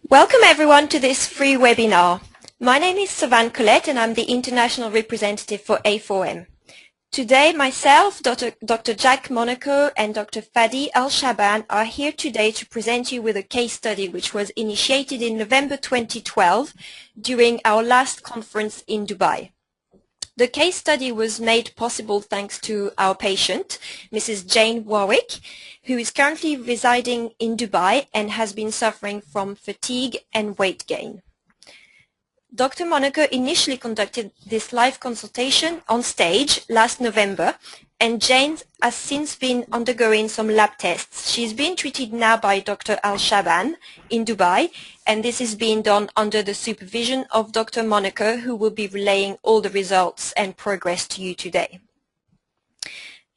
Welcome everyone to this free webinar. My name is Savan Colette and I'm the international representative for A4M. Today myself, Dr. Jack Monaco and Dr. Fadi Al-Shaban are here today to present you with a case study which was initiated in November 2012 during our last conference in Dubai. The case study was made possible thanks to our patient, Mrs. Jane Warwick, who is currently residing in Dubai and has been suffering from fatigue and weight gain. Dr. Monaco initially conducted this live consultation on stage last November, and Jane has since been undergoing some lab tests. She's being treated now by Dr. Al-Shaban in Dubai, and this is being done under the supervision of Dr. Monaco, who will be relaying all the results and progress to you today.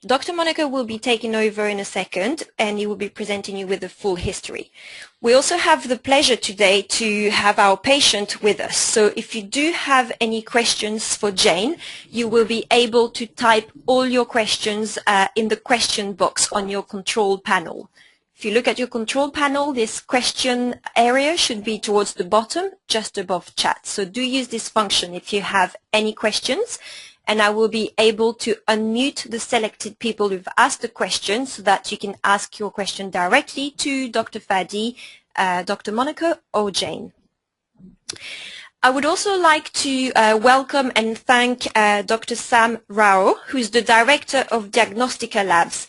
Dr. Monaco will be taking over in a second and he will be presenting you with the full history. We also have the pleasure today to have our patient with us. So if you do have any questions for Jane, you will be able to type all your questions in the question box on your control panel. If you look at your control panel, this question area should be towards the bottom, just above chat. So do use this function if you have any questions. And I will be able to unmute the selected people who've asked the question so that you can ask your question directly to Dr. Fadi, Dr. Monaco or Jane. I would also like to welcome and thank Dr. Sam Rao, who is the Director of Diagnostica Labs.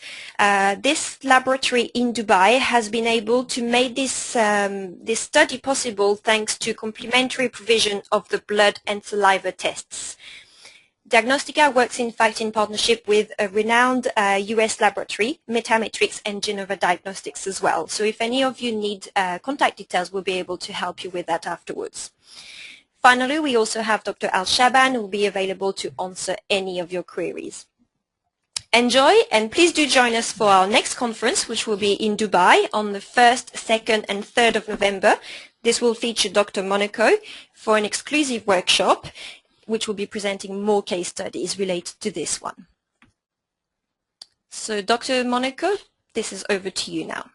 This laboratory in Dubai has been able to make this study possible thanks to complementary provision of the blood and saliva tests. Diagnostica works in fact in partnership with a renowned US laboratory, Metametrix and Genova Diagnostics as well. So if any of you need contact details, we'll be able to help you with that afterwards. Finally, we also have Dr. Al-Shaban who will be available to answer any of your queries. Enjoy, and please do join us for our next conference, which will be in Dubai on the 1st, 2nd and 3rd of November. This will feature Dr. Monaco for an exclusive workshop, which will be presenting more case studies related to this one. So Dr. Monaco, this is over to you now.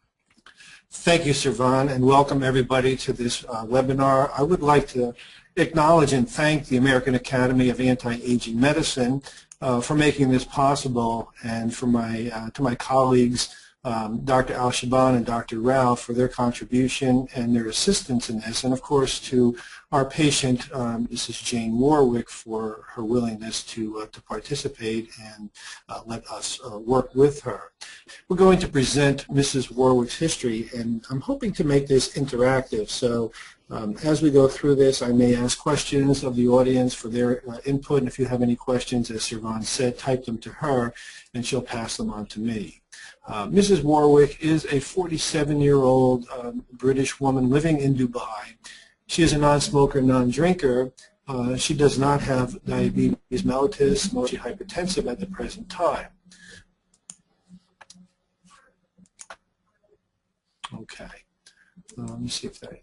Thank you, Servan, and welcome everybody to this webinar. I would like to acknowledge and thank the American Academy of Anti-Aging Medicine for making this possible, and for to my colleagues, Dr. Al-Shaban and Dr. Rao, for their contribution and their assistance in this, and of course to our patient, Mrs. Jane Warwick, for her willingness to participate and let us work with her. We're going to present Mrs. Warwick's history, and I'm hoping to make this interactive. So as we go through this, I may ask questions of the audience for their input, and if you have any questions, as Servan said, type them to her, and she'll pass them on to me. Mrs. Warwick is a 47-year-old British woman living in Dubai. She is a non-smoker, non-drinker. She does not have diabetes mellitus, nor is she hypertensive at the present time. Okay. Let me see if they...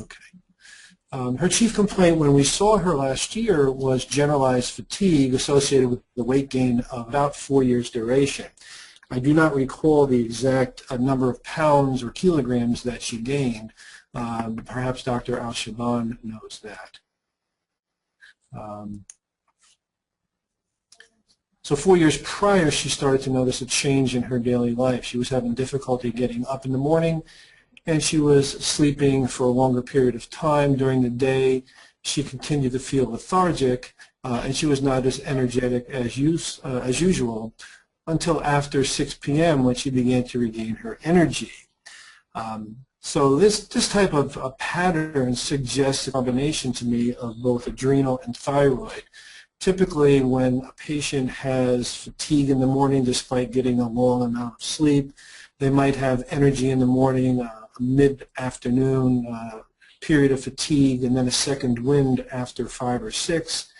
Okay. Her chief complaint when we saw her last year was generalized fatigue associated with the weight gain of about 4 years duration. I do not recall the exact number of pounds or kilograms that she gained. Perhaps Dr. Al-Shaban knows that. So 4 years prior, she started to notice a change in her daily life. She was having difficulty getting up in the morning, and she was sleeping for a longer period of time during the day. She continued to feel lethargic, and she was not as energetic as usual until after 6 p.m. when she began to regain her energy. So this type of a pattern suggests a combination to me of both adrenal and thyroid. Typically, when a patient has fatigue in the morning despite getting a long amount of sleep, they might have energy in the morning, a mid-afternoon period of fatigue, and then a second wind after 5 or 6,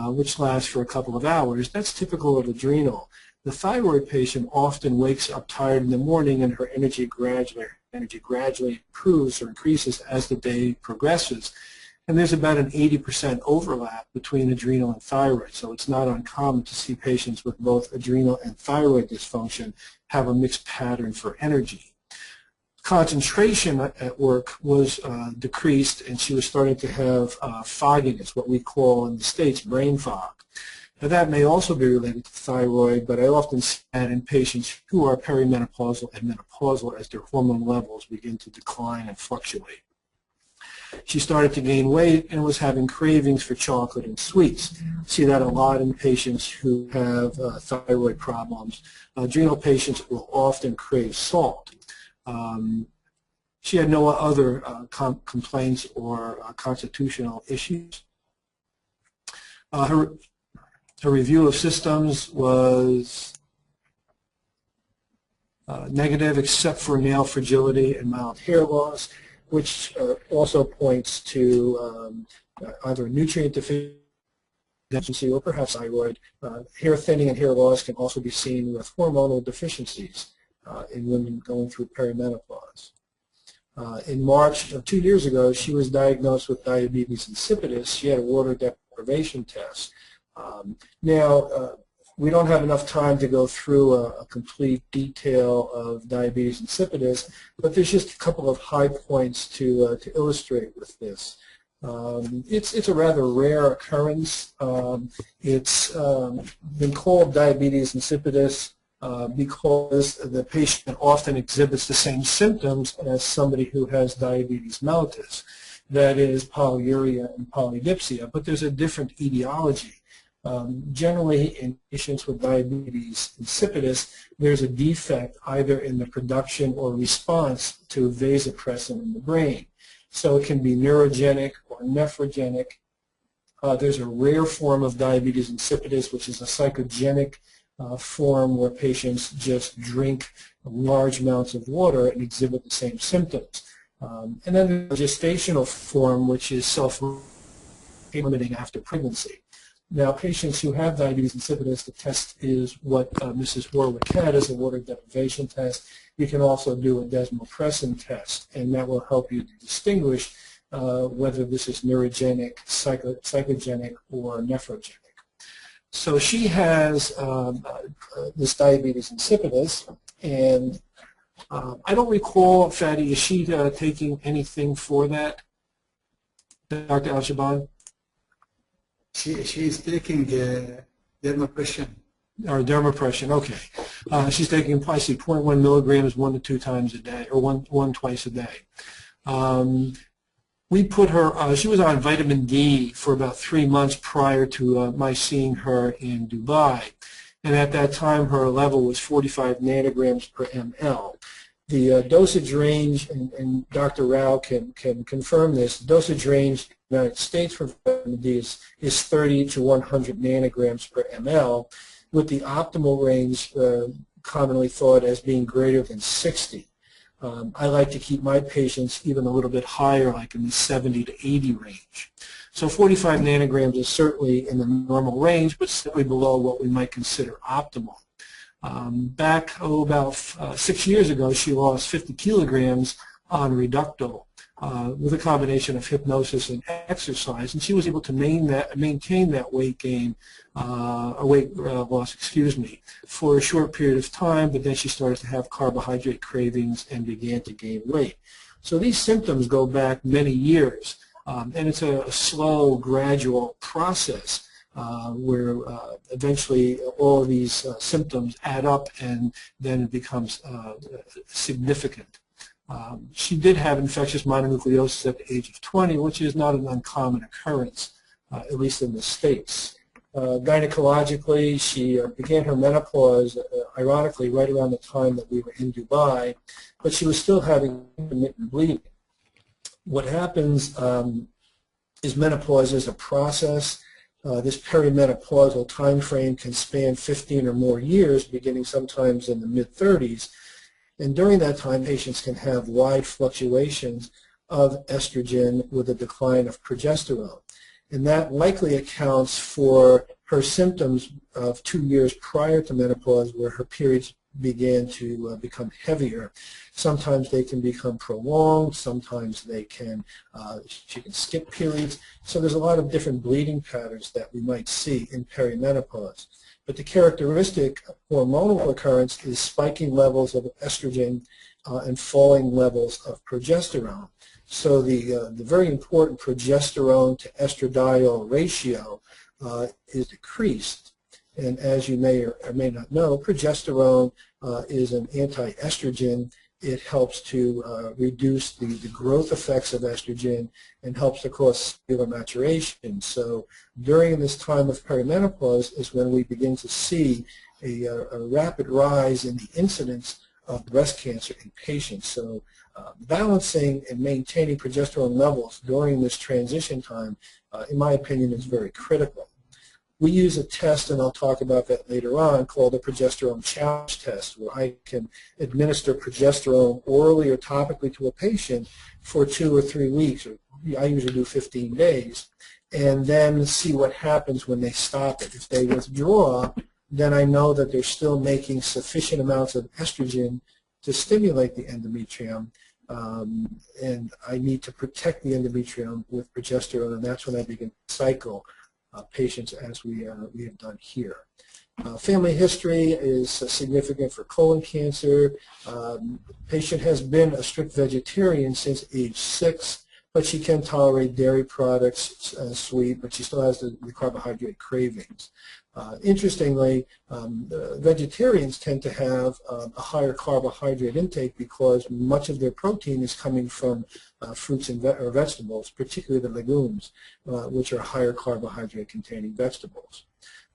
which lasts for a couple of hours. That's typical of adrenal. The thyroid patient often wakes up tired in the morning, and her energy gradually improves or increases as the day progresses. And there's about an 80% overlap between adrenal and thyroid, so it's not uncommon to see patients with both adrenal and thyroid dysfunction have a mixed pattern for energy. concentration at work was decreased, and she was starting to have fogginess, what we call in the States brain fog. Now, that may also be related to thyroid, but I often see that in patients who are perimenopausal and menopausal as their hormone levels begin to decline and fluctuate. She started to gain weight and was having cravings for chocolate and sweets. See that a lot in patients who have thyroid problems. Adrenal patients will often crave salt. She had no other complaints or constitutional issues. Her review of systems was negative except for nail fragility and mild hair loss, which also points to either nutrient deficiency or perhaps thyroid. Hair thinning and hair loss can also be seen with hormonal deficiencies in women going through perimenopause. In March of 2 years ago, she was diagnosed with diabetes insipidus. She had a water deprivation test. Now, we don't have enough time to go through a complete detail of diabetes insipidus, but there's just a couple of high points to illustrate with this. It's a rather rare occurrence. It's been called diabetes insipidus because the patient often exhibits the same symptoms as somebody who has diabetes mellitus, that is polyuria and polydipsia, but there's a different etiology. Generally, in patients with diabetes insipidus, there's a defect either in the production or response to vasopressin in the brain. So it can be neurogenic or nephrogenic. There's a rare form of diabetes insipidus, which is a psychogenic form where patients just drink large amounts of water and exhibit the same symptoms. And then the gestational form, which is self-limiting after pregnancy. Now, patients who have diabetes insipidus, the test is what Mrs. Warwick had as a water deprivation test. You can also do a desmopressin test, and that will help you to distinguish whether this is neurogenic, psychogenic, or nephrogenic. So she has this diabetes insipidus, and I don't recall, Fadi, is she taking anything for that, Dr. Al-Shaban? She is taking dermapressin. Or dermapressin, okay. She's taking, I see, 0.1 milligrams 1 to 2 times a day, or one twice a day. We put her, she was on vitamin D for about 3 months prior to my seeing her in Dubai. And at that time, her level was 45 nanograms per ml. The dosage range, and Dr. Rao can confirm this, the dosage range in the United States for vitamin D is 30 to 100 nanograms per ml, with the optimal range commonly thought as being greater than 60. I like to keep my patients even a little bit higher, like in the 70 to 80 range. So 45 nanograms is certainly in the normal range, but slightly below what we might consider optimal. Back, about 6 years ago, she lost 50 kilograms on Reducto with a combination of hypnosis and exercise, and she was able to maintain that weight gain, weight loss, excuse me, for a short period of time, but then she started to have carbohydrate cravings and began to gain weight. So these symptoms go back many years, and it's a slow, gradual process. Where eventually all of these symptoms add up and then it becomes significant. She did have infectious mononucleosis at the age of 20, which is not an uncommon occurrence, at least in the States. Gynecologically, she began her menopause, ironically, right around the time that we were in Dubai, but she was still having intermittent bleeding. What happens is menopause is a process. This perimenopausal time frame can span 15 or more years, beginning sometimes in the mid-30s. And during that time, patients can have wide fluctuations of estrogen with a decline of progesterone. And that likely accounts for her symptoms of 2 years prior to menopause, where her periods began to become heavier. Sometimes they can become prolonged, sometimes they can, she can skip periods. So there's a lot of different bleeding patterns that we might see in perimenopause. But the characteristic hormonal occurrence is spiking levels of estrogen and falling levels of progesterone. So the very important progesterone to estradiol ratio is decreased. And as you may or may not know, progesterone is an anti-estrogen. It helps to reduce the growth effects of estrogen and helps to cause cellular maturation. So during this time of perimenopause is when we begin to see a rapid rise in the incidence of breast cancer in patients. So balancing and maintaining progesterone levels during this transition time, in my opinion, is very critical. We use a test, and I'll talk about that later on, called the progesterone challenge test, where I can administer progesterone orally or topically to a patient for 2 or 3 weeks, or I usually do 15 days, and then see what happens when they stop it. If they withdraw, then I know that they're still making sufficient amounts of estrogen to stimulate the endometrium, and I need to protect the endometrium with progesterone, and that's when I begin to cycle patients as we have done here. Family history is significant for colon cancer. Patient has been a strict vegetarian since age 6, but she can tolerate dairy products, sweet, but she still has the carbohydrate cravings. Interestingly, vegetarians tend to have a higher carbohydrate intake because much of their protein is coming from fruits and or vegetables, particularly the legumes, which are higher carbohydrate containing vegetables.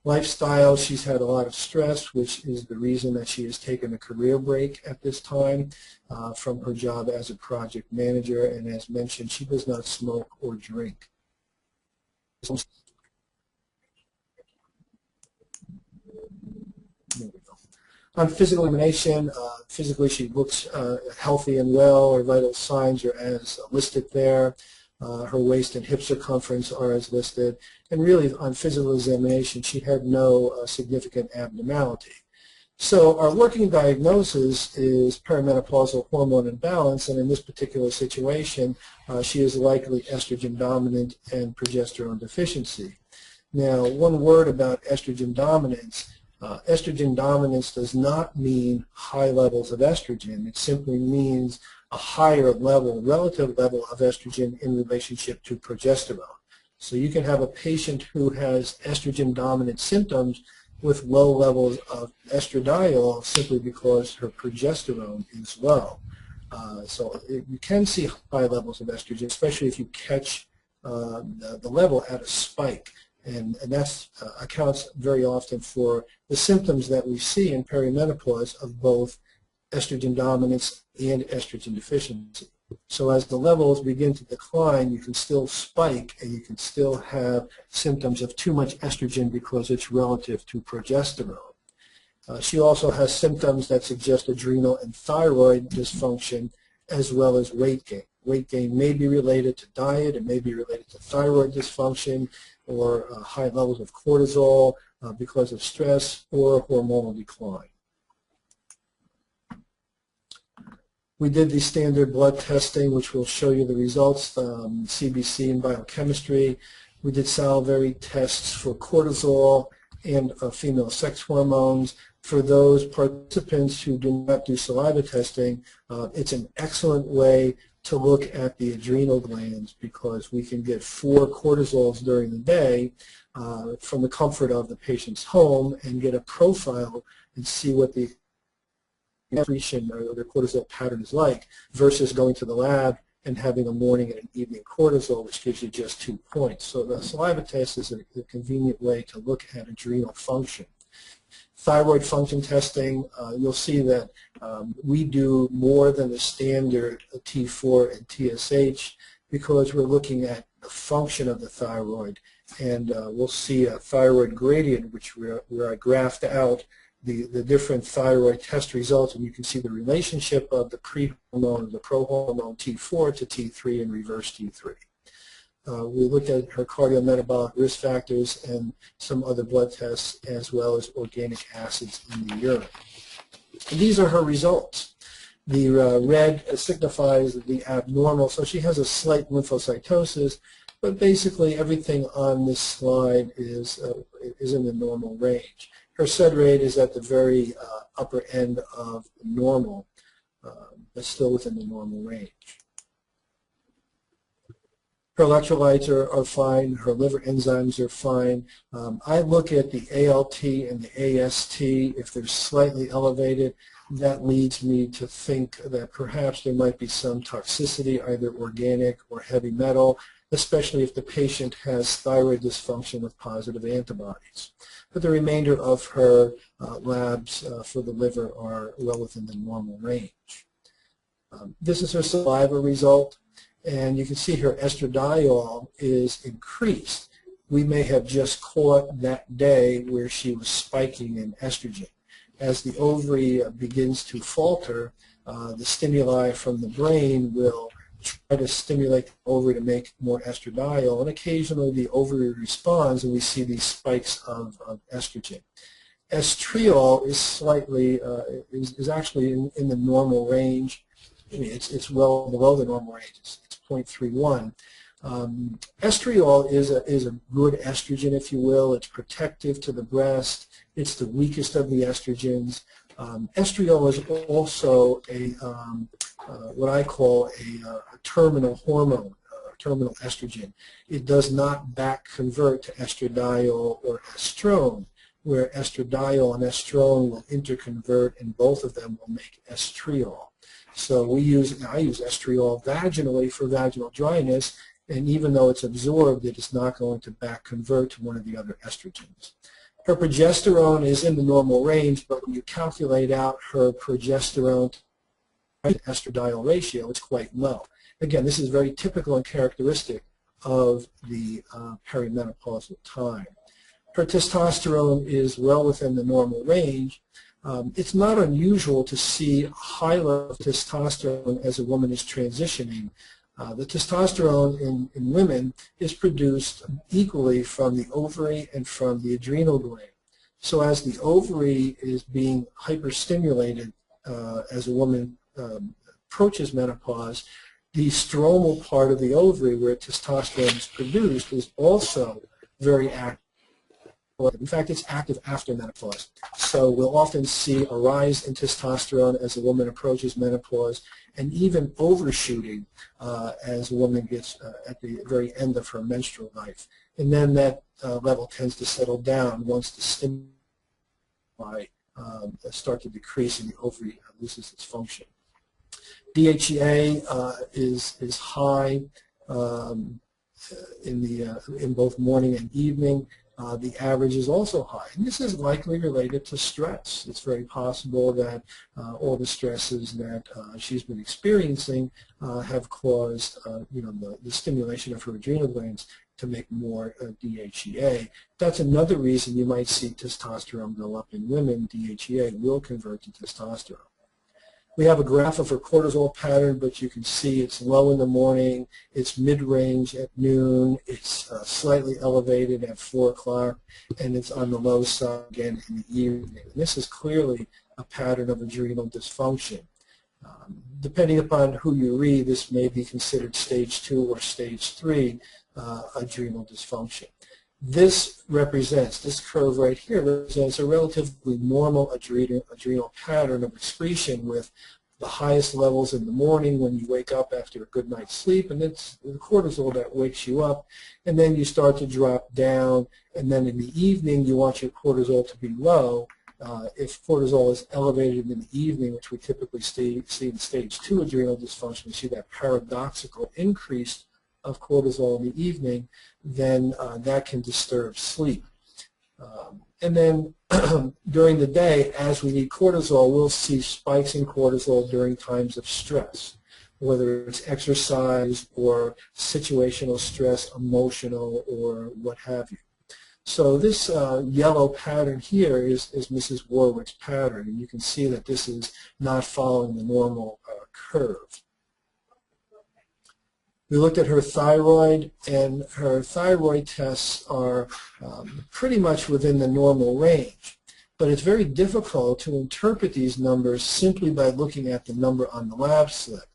Lifestyle, she's had a lot of stress, which is the reason that she has taken a career break at this time from her job as a project manager, and as mentioned, she does not smoke or drink. There we go. On physical examination, physically she looks healthy and well. Her vital signs are as listed there. Her waist and hip circumference are as listed. And really, on physical examination, she had no significant abnormality. So our working diagnosis is perimenopausal hormone imbalance, and in this particular situation, she is likely estrogen dominant and progesterone deficiency. Now, one word about estrogen dominance. Estrogen dominance does not mean high levels of estrogen. It simply means a higher level, relative level of estrogen in relationship to progesterone. So you can have a patient who has estrogen dominant symptoms with low levels of estradiol simply because her progesterone is low. So you can see high levels of estrogen, especially if you catch the level at a spike. And that accounts very often for the symptoms that we see in perimenopause of both estrogen dominance and estrogen deficiency. So as the levels begin to decline, you can still spike and you can still have symptoms of too much estrogen because it's relative to progesterone. She also has symptoms that suggest adrenal and thyroid dysfunction as well as weight gain. Weight gain may be related to diet, it may be related to thyroid dysfunction or high levels of cortisol because of stress or hormonal decline. We did the standard blood testing, which will show you the results, CBC and biochemistry. We did salivary tests for cortisol and female sex hormones. For those participants who do not do saliva testing, it's an excellent way to look at the adrenal glands because we can get 4 cortisols during the day from the comfort of the patient's home and get a profile and see what the secretion or their cortisol pattern is like versus going to the lab and having a morning and an evening cortisol, which gives you just 2 points. So the saliva test is a convenient way to look at adrenal function. Thyroid function testing, you'll see that we do more than the standard T4 and TSH because we're looking at the function of the thyroid, and we'll see a thyroid gradient where I graphed out the different thyroid test results, and you can see the relationship of the pre-hormone, the prohormone T4 to T3 and reverse T3. We looked at her cardiometabolic risk factors and some other blood tests as well as organic acids in the urine. And these are her results. The red signifies the abnormal, so she has a slight lymphocytosis, but basically everything on this slide is in the normal range. Her SED rate is at the very upper end of normal, but still within the normal range. Her electrolytes are fine. Her liver enzymes are fine. I look at the ALT and the AST. If they're slightly elevated, that leads me to think that perhaps there might be some toxicity, either organic or heavy metal, especially if the patient has thyroid dysfunction with positive antibodies. But the remainder of her labs for the liver are well within the normal range. This is her saliva result. And you can see her estradiol is increased. We may have just caught that day where she was spiking in estrogen. As the ovary begins to falter, the stimuli from the brain will try to stimulate the ovary to make more estradiol, and occasionally the ovary responds and we see these spikes of estrogen. Estriol is slightly, is actually in the normal range. I mean, it's well below the normal range. It's 0.31. Estriol is a good estrogen, if you will. It's protective to the breast. It's the weakest of the estrogens. Estriol is also a what I call a terminal hormone, terminal estrogen. It does not back convert to estradiol or estrone, where estradiol and estrone will interconvert, and both of them will make estriol. So I use estriol vaginally for vaginal dryness, and even though it's absorbed, it is not going to back convert to one of the other estrogens. Her progesterone is in the normal range, but when you calculate out her progesterone to estradiol ratio, it's quite low. Again, this is very typical and characteristic of the perimenopausal time. Her testosterone is well within the normal range. It's not unusual to see high level of testosterone as a woman is transitioning. The testosterone in women is produced equally from the ovary and from the adrenal gland. So as the ovary is being hyperstimulated as a woman approaches menopause, the stromal part of the ovary where testosterone is produced is also very active. In fact, it's active after menopause. So we'll often see a rise in testosterone as a woman approaches menopause, and even overshooting as a woman gets at the very end of her menstrual life. And then that level tends to settle down once the stimuli start to decrease and the ovary loses its function. DHEA is high in both morning and evening. The average is also high, and this is likely related to stress. It's very possible that all the stresses that she's been experiencing have caused the stimulation of her adrenal glands to make more DHEA. That's another reason you might see testosterone go up in women. DHEA will convert to testosterone. We have a graph of her cortisol pattern, but you can see it's low in the morning, it's mid-range at noon, it's slightly elevated at 4 o'clock, and it's on the low side again in the evening. And this is clearly a pattern of adrenal dysfunction. Depending upon who you read, this may be considered stage 2 or stage 3 adrenal dysfunction. This curve right here represents a relatively normal adrenal pattern of excretion, with the highest levels in the morning when you wake up after a good night's sleep, and it's the cortisol that wakes you up, and then you start to drop down, and then in the evening you want your cortisol to be low. If cortisol is elevated in the evening, which we typically see in stage 2 adrenal dysfunction, we see that paradoxical increase of cortisol in the evening, then that can disturb sleep. And then during the day, as we need cortisol, we'll see spikes in cortisol during times of stress, whether it's exercise or situational stress, emotional, or what have you. So this yellow pattern here is Mrs. Warwick's pattern, and you can see that this is not following the normal curve. We looked at her thyroid, and her thyroid tests are pretty much within the normal range. But it's very difficult to interpret these numbers simply by looking at the number on the lab slip.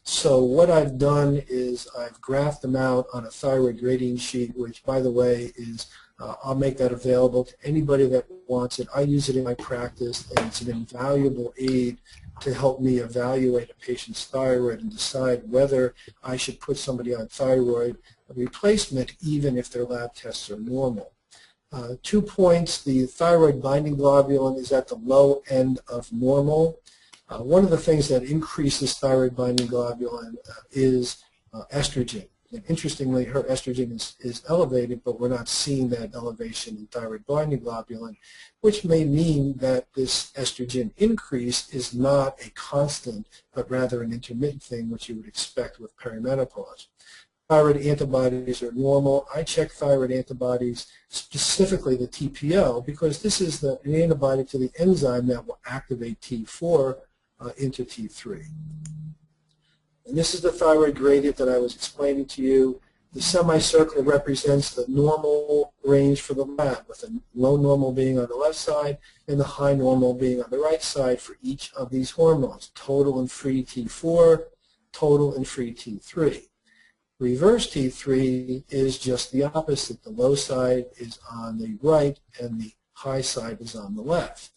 So what I've done is I've graphed them out on a thyroid gradient sheet, which, by the way, is I'll make that available to anybody that wants it. I use it in my practice, and it's an invaluable aid to help me evaluate a patient's thyroid and decide whether I should put somebody on thyroid replacement even if their lab tests are normal. 2 points, the thyroid binding globulin is at the low end of normal. One of the things that increases thyroid binding globulin is estrogen. And interestingly, her estrogen is elevated, but we're not seeing that elevation in thyroid binding globulin, which may mean that this estrogen increase is not a constant, but rather an intermittent thing, which you would expect with perimenopause. Thyroid antibodies are normal. I check thyroid antibodies, specifically the TPO, because this is an antibody to the enzyme that will activate T4 into T3. And this is the thyroid gradient that I was explaining to you. The semicircle represents the normal range for the lab, with the low normal being on the left side and the high normal being on the right side for each of these hormones, total and free T4, total and free T3. Reverse T3 is just the opposite. The low side is on the right and the high side is on the left.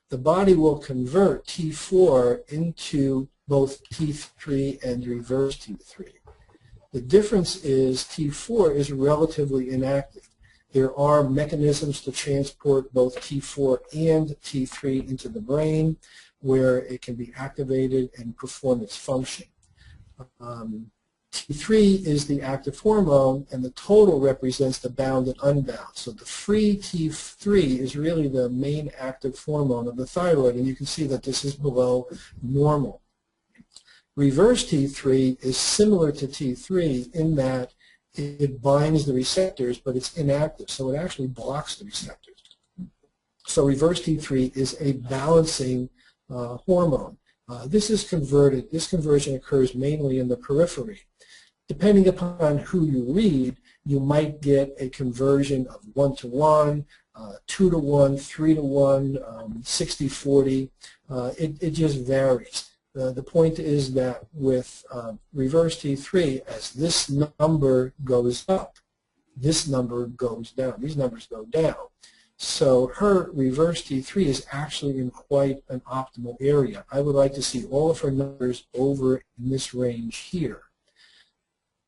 The body will convert T4 into both T3 and reverse T3. The difference is T4 is relatively inactive. There are mechanisms to transport both T4 and T3 into the brain where it can be activated and perform its function. T3 is the active hormone, and the total represents the bound and unbound. So the free T3 is really the main active hormone of the thyroid, and you can see that this is below normal. Reverse T3 is similar to T3 in that it binds the receptors, but it's inactive, so it actually blocks the receptors. So reverse T3 is a balancing hormone. This is converted. This conversion occurs mainly in the periphery. Depending upon who you read, you might get a conversion of 1-to-1, 2-to-1, 3-to-1, 60-40. It just varies. The point is that with reverse T3, as this number goes up, this number goes down. These numbers go down. So her reverse T3 is actually in quite an optimal area. I would like to see all of her numbers over in this range here.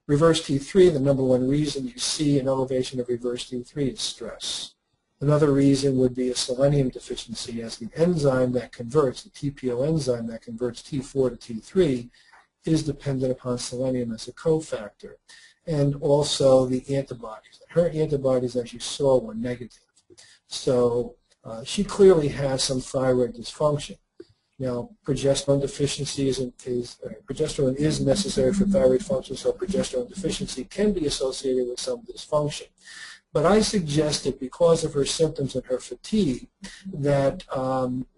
Reverse T3, the number one reason you see an elevation of reverse T3 is stress. Another reason would be a selenium deficiency, as the enzyme that converts, the TPO enzyme that converts T4 to T3 is dependent upon selenium as a cofactor. And also the antibodies. Her antibodies, as you saw, were negative. So she clearly has some thyroid dysfunction. Now, progesterone deficiency progesterone is necessary for thyroid function, so progesterone deficiency can be associated with some dysfunction. But I suggested, because of her symptoms and her fatigue, that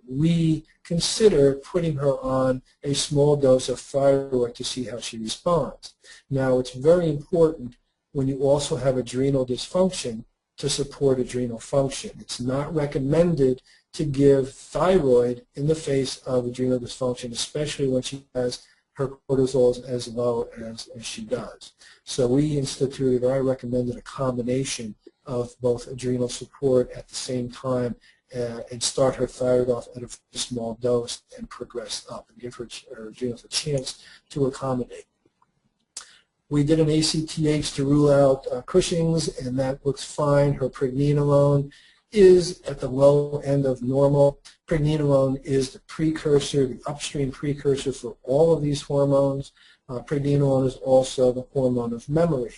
we consider putting her on a small dose of thyroid to see how she responds. Now, it's very important when you also have adrenal dysfunction to support adrenal function. It's not recommended to give thyroid in the face of adrenal dysfunction, especially when she has her cortisol as low as she does. So we instituted, or I recommended, a combination of both adrenal support at the same time and start her thyroid off at a small dose and progress up and give her adrenals a chance to accommodate. We did an ACTH to rule out Cushing's, and that looks fine. Her pregnenolone is at the low end of normal. Pregnenolone is the precursor, the upstream precursor for all of these hormones. Pregnenolone is also the hormone of memory.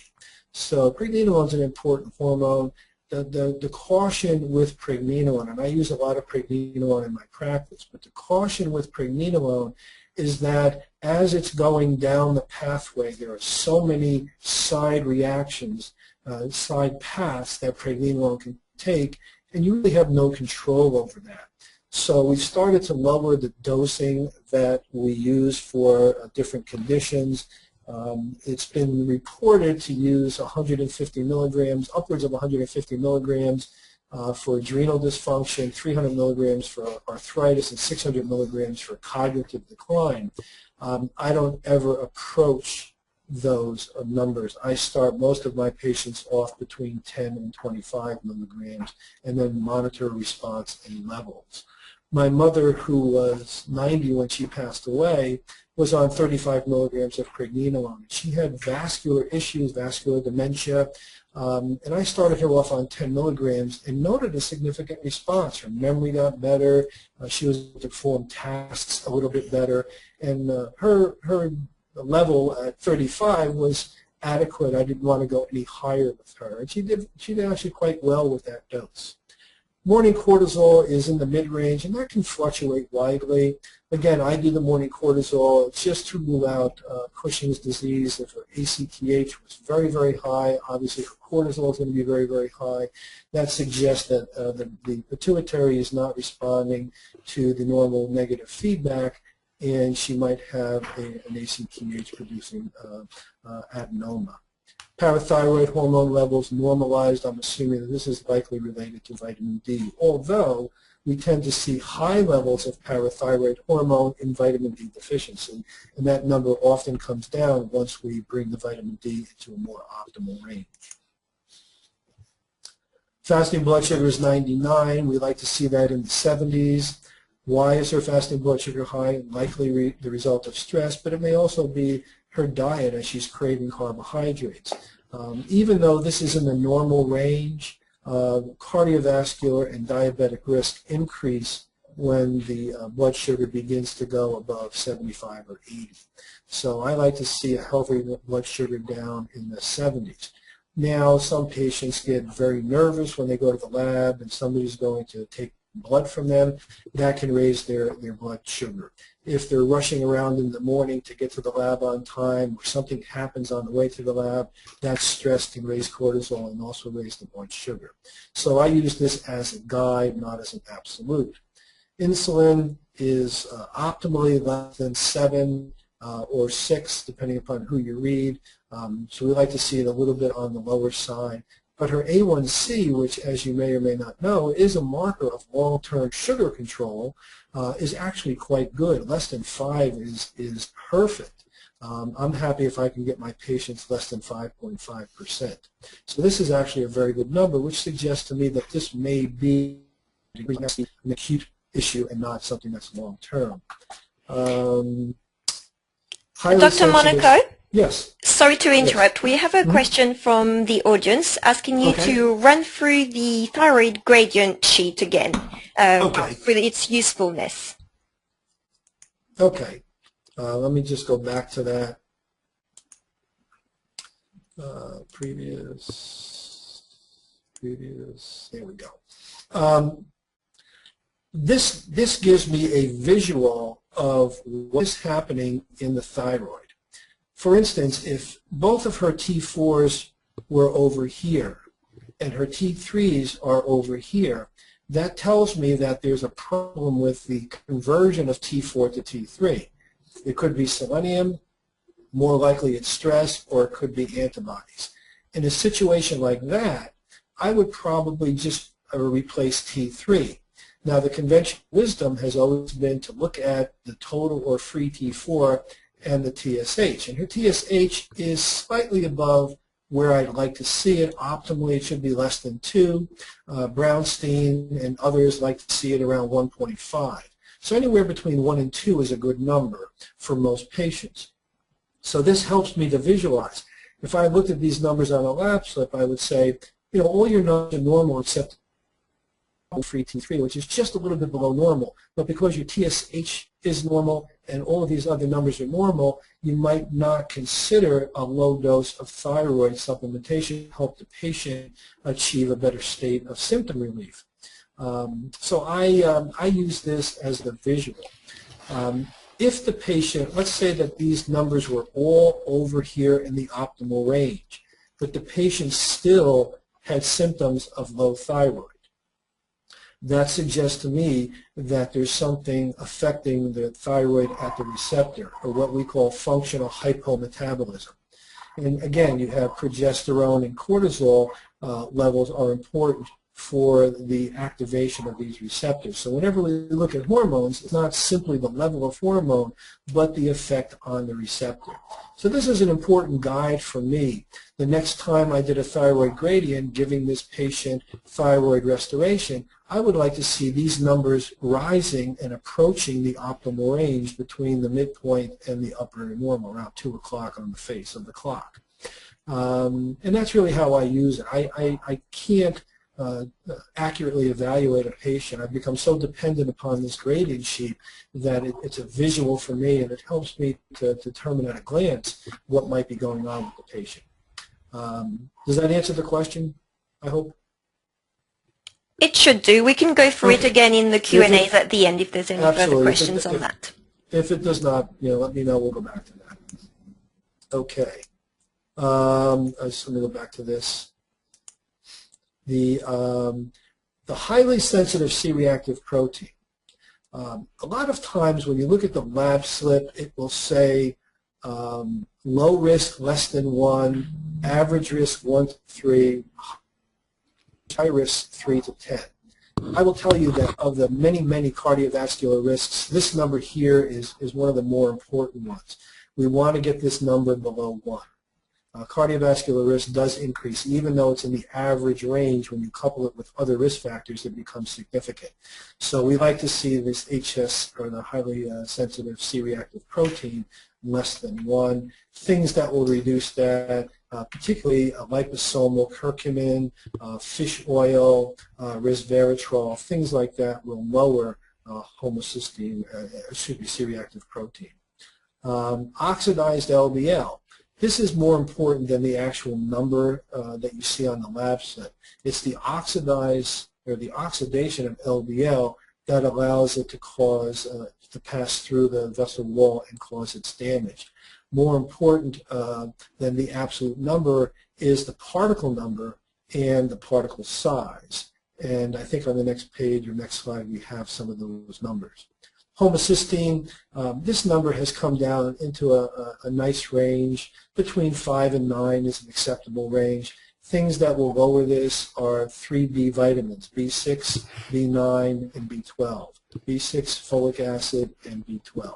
So pregnenolone is an important hormone. The caution with pregnenolone, and I use a lot of pregnenolone in my practice, but the caution with pregnenolone is that as it's going down the pathway, there are so many side reactions, side paths that pregnenolone can take, and you really have no control over that. So we've started to lower the dosing that we use for different conditions. It's been reported to use 150 milligrams, upwards of 150 milligrams for adrenal dysfunction, 300 milligrams for arthritis, and 600 milligrams for cognitive decline. I don't ever approach those numbers. I start most of my patients off between 10 and 25 milligrams and then monitor response and levels. My mother, who was 90 when she passed away, was on 35 milligrams of pregnenolone. She had vascular issues, vascular dementia, and I started her off on 10 milligrams and noted a significant response. Her memory got better. She was able to perform tasks a little bit better, and her level at 35 was adequate. I didn't want to go any higher with her, and she did actually quite well with that dose. Morning cortisol is in the mid-range, and that can fluctuate widely. Again, I do the morning cortisol just to rule out Cushing's disease. If her ACTH was very, very high, obviously her cortisol is going to be very, very high. That suggests that the pituitary is not responding to the normal negative feedback, and she might have an ACTH-producing adenoma. Parathyroid hormone levels normalized. I'm assuming that this is likely related to vitamin D, although we tend to see high levels of parathyroid hormone in vitamin D deficiency, and that number often comes down once we bring the vitamin D into a more optimal range. Fasting blood sugar is 99. We like to see that in the 70s. Why is her fasting blood sugar high? Likely the result of stress, but it may also be her diet as she's craving carbohydrates. Even though this is in the normal range, cardiovascular and diabetic risk increase when the blood sugar begins to go above 75 or 80. So I like to see a healthy blood sugar down in the 70s. Now, some patients get very nervous when they go to the lab and somebody's going to take blood from them. That can raise their blood sugar. If they're rushing around in the morning to get to the lab on time, or something happens on the way to the lab, that stress can raise cortisol and also raise the blood sugar. So I use this as a guide, not as an absolute. Insulin is optimally less than 7 or 6, depending upon who you read. So we like to see it a little bit on the lower side. But her A1C, which, as you may or may not know, is a marker of long-term sugar control, is actually quite good. Less than 5 is perfect. I'm happy if I can get my patients less than 5.5%. So this is actually a very good number, which suggests to me that this may be an acute issue and not something that's long-term. Dr. Monaco? Yes. Sorry to interrupt. Yes. We have a question from the audience asking you to run through the thyroid gradient sheet again for its usefulness. Okay. Let me just go back to that. Previous. There we go. This gives me a visual of what is happening in the thyroid. For instance, if both of her T4s were over here and her T3s are over here, that tells me that there's a problem with the conversion of T4 to T3. It could be selenium, more likely it's stress, or it could be antibodies. In a situation like that, I would probably just replace T3. Now, the conventional wisdom has always been to look at the total or free T4 and the TSH. And her TSH is slightly above where I'd like to see it. Optimally, it should be less than 2. Brownstein and others like to see it around 1.5. So anywhere between 1 and 2 is a good number for most patients. So this helps me to visualize. If I looked at these numbers on a lab slip, I would say, you know, all your numbers are normal except free T3, which is just a little bit below normal. But because your TSH is normal and all of these other numbers are normal, you might not consider a low dose of thyroid supplementation to help the patient achieve a better state of symptom relief. So I use this as the visual. If the patient, let's say that these numbers were all over here in the optimal range, but the patient still had symptoms of low thyroid, that suggests to me that there's something affecting the thyroid at the receptor, or what we call functional hypometabolism. And again, you have progesterone and cortisol levels are important for the activation of these receptors. So whenever we look at hormones, it's not simply the level of hormone, but the effect on the receptor. So this is an important guide for me. The next time I did a thyroid gradient, giving this patient thyroid restoration, I would like to see these numbers rising and approaching the optimal range between the midpoint and the upper normal, around 2 o'clock on the face of the clock. And that's really how I use it. I can't accurately evaluate a patient. I've become so dependent upon this gradient sheet that it's a visual for me, and it helps me to determine at a glance what might be going on with the patient. Does that answer the question, I hope? It should do. We can go through it again in the Q&As at the end if there's any further questions on that. If it does not, let me know. We'll go back to that. Okay. Let me go back to this. The highly sensitive C-reactive protein. A lot of times when you look at the lab slip, it will say low risk less than 1, average risk 1 to 3, high risk 3 to 10. I will tell you that of the many, many cardiovascular risks, this number here is one of the more important ones. We want to get this number below 1. Cardiovascular risk does increase, even though it's in the average range. When you couple it with other risk factors, it becomes significant. So we like to see this HS, or the highly sensitive C-reactive protein, less than 1. Things that will reduce that, particularly liposomal curcumin, fish oil, resveratrol, things like that will lower homocysteine, C-reactive protein. Oxidized LDL. This is more important than the actual number that you see on the lab set. It's the oxidation of LDL that allows it to cause, to pass through the vessel wall and cause its damage. More important than the absolute number is the particle number and the particle size. And I think on the next page or next slide we have some of those numbers. Homocysteine, this number has come down into a nice range. Between 5 and 9 is an acceptable range. Things that will lower this are 3B vitamins, B6, B9, and B12. B6, folic acid, and B12.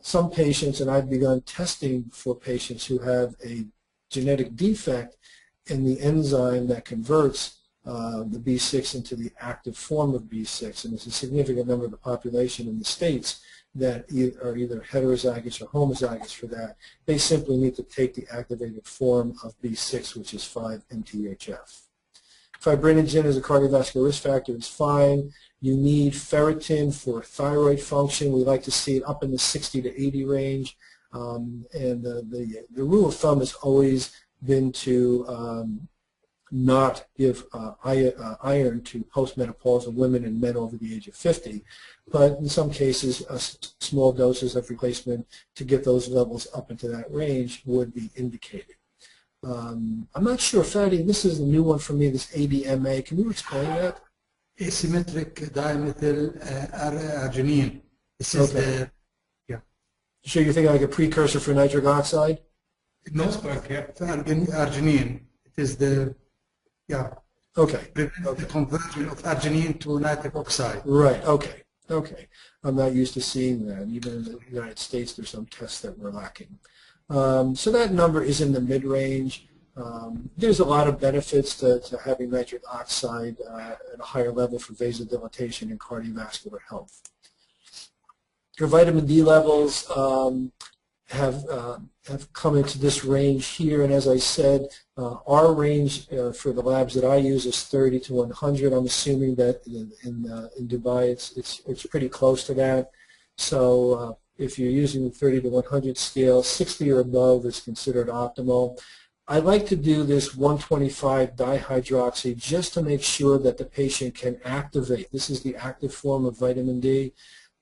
Some patients, and I've begun testing for patients who have a genetic defect in the enzyme that converts the B6 into the active form of B6, and there's a significant number of the population in the States that are either heterozygous or homozygous for that. They simply need to take the activated form of B6, which is 5-MTHF. Fibrinogen as a cardiovascular risk factor is fine. You need ferritin for thyroid function. We like to see it up in the 60 to 80 range. And the rule of thumb has always been to not give iron to postmenopausal women and men over the age of 50, but in some cases small doses of replacement to get those levels up into that range would be indicated. I'm not sure, Fadi, this is a new one for me, this ADMA. Can you explain that? Asymmetric dimethyl arginine. This is the, yeah. So you think like a precursor for nitric oxide? No, arginine. It is the, yeah. Okay. The conversion of arginine to nitric oxide. Right, okay. Okay. I'm not used to seeing that. Even in the United States, there's some tests that we're lacking. So that number is in the mid-range. There's a lot of benefits to having nitric oxide at a higher level for vasodilatation and cardiovascular health. Your vitamin D levels have come into this range here, and as I said, our range for the labs that I use is 30 to 100. I'm assuming that in Dubai it's pretty close to that. So if you're using the 30 to 100 scale, 60 or above is considered optimal. I like to do this 125 dihydroxy just to make sure that the patient can activate. This is the active form of vitamin D.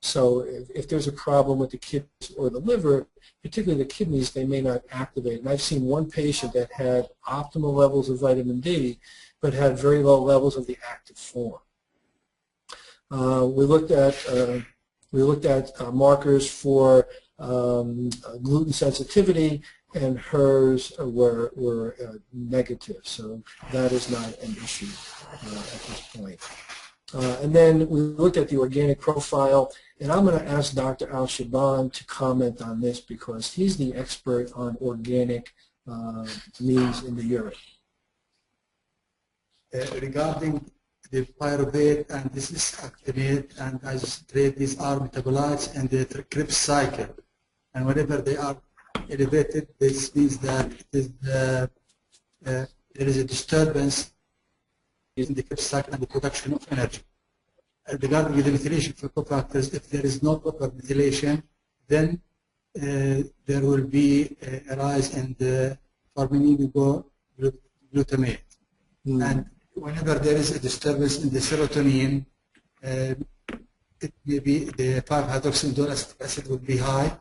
So if there's a problem with the kidneys or the liver, particularly the kidneys, they may not activate. And I've seen one patient that had optimal levels of vitamin D, but had very low levels of the active form. We looked at markers for gluten sensitivity, and hers were negative. So that is not an issue at this point. And then we looked at the organic profile, and I'm going to ask Dr. Al-Shaban to comment on this because he's the expert on organic means in the urine. Regarding the pyruvate and this is actinate and isocytrate, these are metabolites in the Krebs cycle. And whenever they are elevated, this means that there is a disturbance in the Krebs cycle and the production of energy. Regarding the methylation for cofactors, if there is no proper methylation, then there will be a rise in the glutamate. And whenever there is a disturbance in the serotonin, it may be the 5-hydroxyindole acid will be high.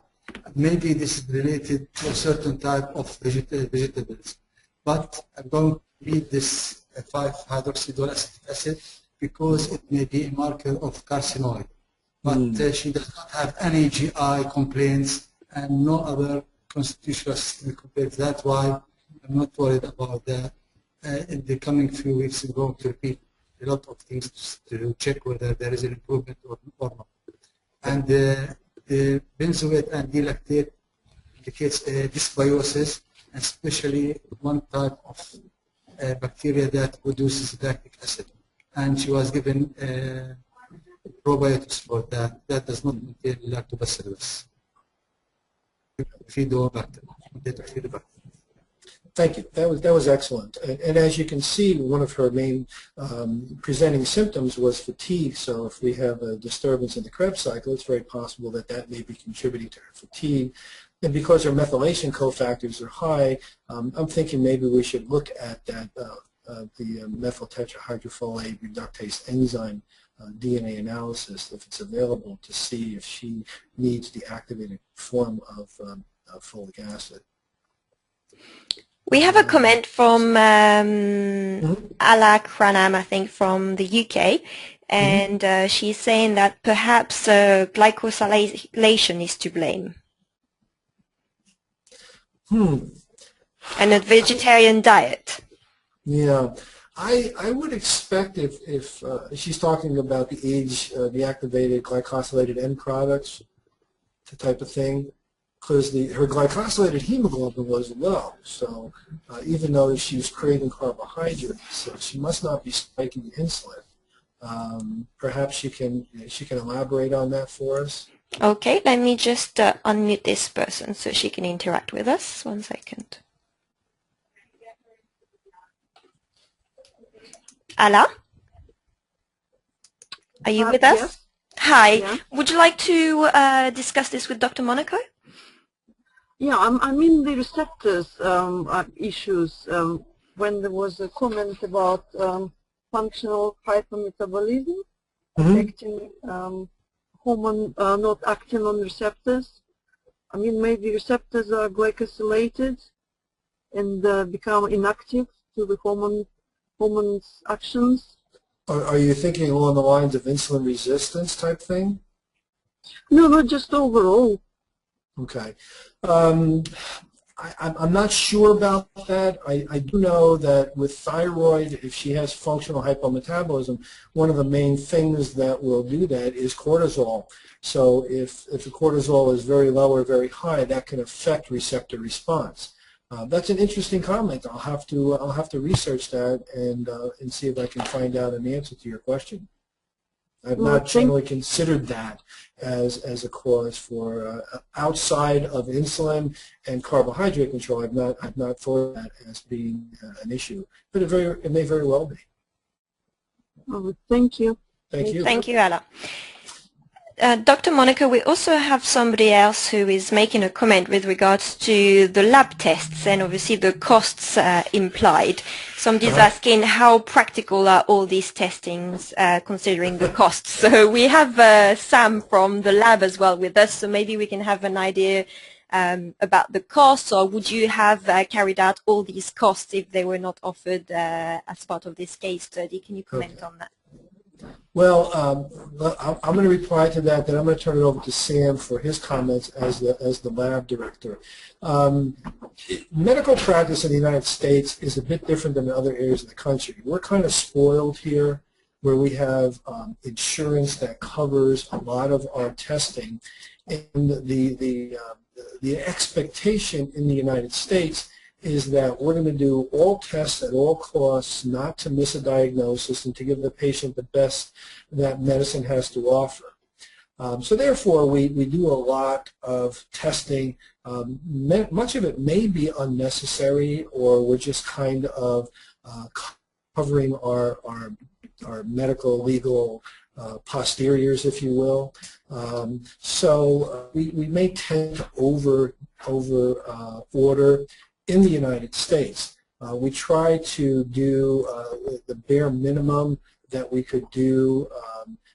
Maybe this is related to a certain type of vegetables. But I'm going to read this 5-hydroxyindole acid because it may be a marker of carcinoid. But she does not have any GI complaints and no other constitutional system complaints. That's why I'm not worried about that. In the coming few weeks, I'm going to repeat a lot of things to check whether there is an improvement or not. And the benzoate and D-lactate indicates a dysbiosis, especially one type of bacteria that produces lactic acid. And she was given probiotics for that. That does not contain lactobacillus. Thank you. That was excellent. And as you can see, one of her main presenting symptoms was fatigue. So if we have a disturbance in the Krebs cycle, it's very possible that that may be contributing to her fatigue. And because her methylation cofactors are high, I'm thinking maybe we should look at that the methyl tetrahydrofolate reductase enzyme DNA analysis, if it's available, to see if she needs the activated form of folic acid. We have a comment from Ala Kranam, I think, from the UK, and she's saying that perhaps glycosylation is to blame. And a vegetarian diet. Yeah, I would expect if she's talking about the age, the activated glycosylated end products, the type of thing, because her glycosylated hemoglobin was low. So even though she was craving carbohydrates, she must not be spiking insulin. Perhaps she can elaborate on that for us. Okay, let me just unmute this person so she can interact with us. 1 second. Ala? Are you with us? Yes. Hi. Yeah. Would you like to discuss this with Dr. Monaco? Yeah, I mean the receptors issues. When there was a comment about functional hypermetabolism affecting hormone not acting on receptors. I mean, maybe receptors are glycosylated and become inactive to the hormone's actions. Are you thinking along the lines of insulin resistance type thing? No, not just overall. Okay. I'm not sure about that. I do know that with thyroid, if she has functional hypometabolism, one of the main things that will do that is cortisol. So if the cortisol is very low or very high, that can affect receptor response. That's an interesting comment. I'll have to research that and see if I can find out an answer to your question. I've not generally considered that as a cause for outside of insulin and carbohydrate control. I've not thought of that as being an issue, but it may very well be. Oh, thank you. Thank you. Thank you, Ala. Dr. Monaco, we also have somebody else who is making a comment with regards to the lab tests and obviously the costs implied. Somebody's asking how practical are all these testings considering the costs. So we have Sam from the lab as well with us, so maybe we can have an idea about the costs, or would you have carried out all these costs if they were not offered as part of this case study? Can you comment on that? Well, I'm going to reply to that, then I'm going to turn it over to Sam for his comments as the lab director. Medical practice in the United States is a bit different than in other areas of the country. We're kind of spoiled here, where we have insurance that covers a lot of our testing, and the expectation in the United States is that we're going to do all tests at all costs, not to miss a diagnosis, and to give the patient the best that medicine has to offer. So therefore, we do a lot of testing. Much of it may be unnecessary, or we're just kind of covering our medical, legal posteriors, if you will. So we may tend to order in the United States. We try to do the bare minimum that we could do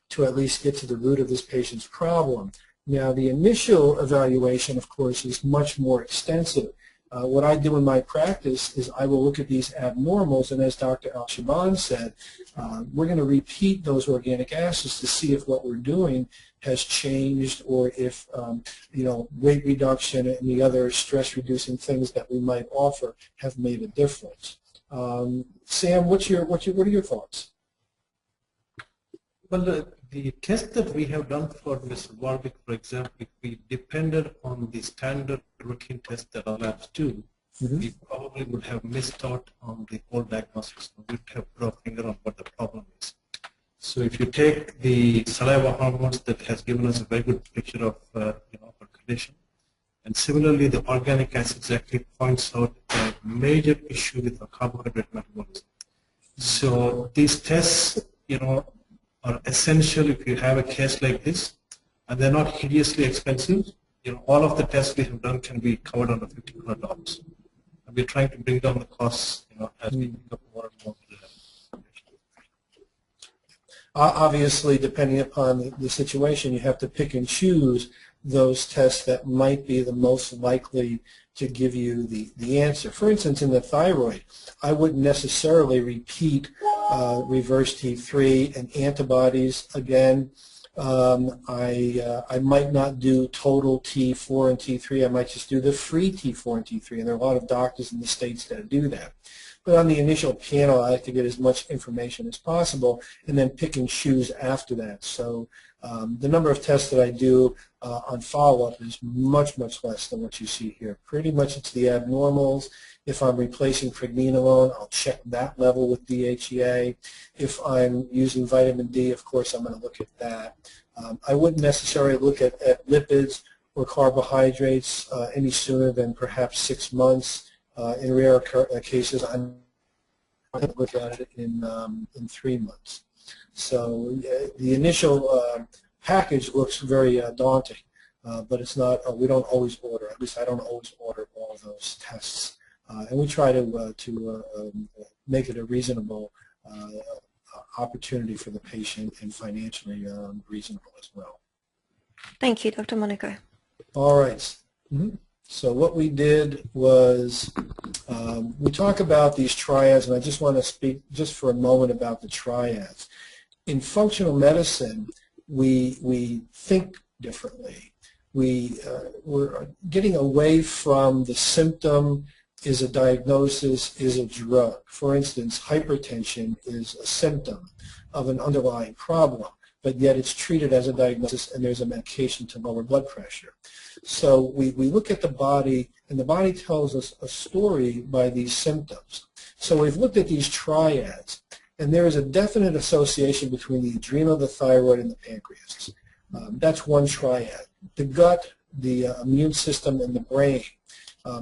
to at least get to the root of this patient's problem. Now, the initial evaluation, of course, is much more extensive. What I do in my practice is I will look at these abnormals, and as Dr. Al-Shaban said, we're going to repeat those organic acids to see if what we're doing has changed, or if weight reduction and the other stress-reducing things that we might offer have made a difference. Sam, what are your thoughts? Well, the test that we have done for Mr. Warwick, for example, if we depended on the standard routine test that our labs do, we probably would have missed out on the whole diagnostics. We would have put our finger on what the problem is. So if you take the saliva hormones, that has given us a very good picture of our condition. And similarly, the organic acids actually points out a major issue with the carbohydrate metabolism. So these tests, are essential if you have a case like this, and they're not hideously expensive. All of the tests we have done can be covered under $1,500. And we're trying to bring down the costs, as we become more and more. Obviously, depending upon the situation, you have to pick and choose those tests that might be the most likely to give you the answer. For instance, in the thyroid, I wouldn't necessarily repeat reverse T3 and antibodies again. I might not do total T4 and T3. I might just do the free T4 and T3, and there are a lot of doctors in the States that do that. But on the initial panel, I like to get as much information as possible and then pick and choose after that. So the number of tests that I do on follow-up is much, much less than what you see here. Pretty much it's the abnormals. If I'm replacing pregnenolone, I'll check that level with DHEA. If I'm using vitamin D, of course, I'm going to look at that. I wouldn't necessarily look at lipids or carbohydrates any sooner than perhaps 6 months. In rare cases, I'm going to look at it in 3 months. So the initial package looks very daunting, but it's not. We don't always order. At least I don't always order all of those tests, and we try to make it a reasonable opportunity for the patient and financially reasonable as well. Thank you, Dr. Monaco. All right. So what we did was we talk about these triads, and I just want to speak just for a moment about the triads. In functional medicine, we think differently. We're getting away from the symptom is a diagnosis, is a drug. For instance, hypertension is a symptom of an underlying problem, but yet it's treated as a diagnosis and there's a medication to lower blood pressure. So we look at the body, and the body tells us a story by these symptoms. So we've looked at these triads, and there is a definite association between the adrenal, the thyroid, and the pancreas. That's one triad. The gut, the immune system, and the brain.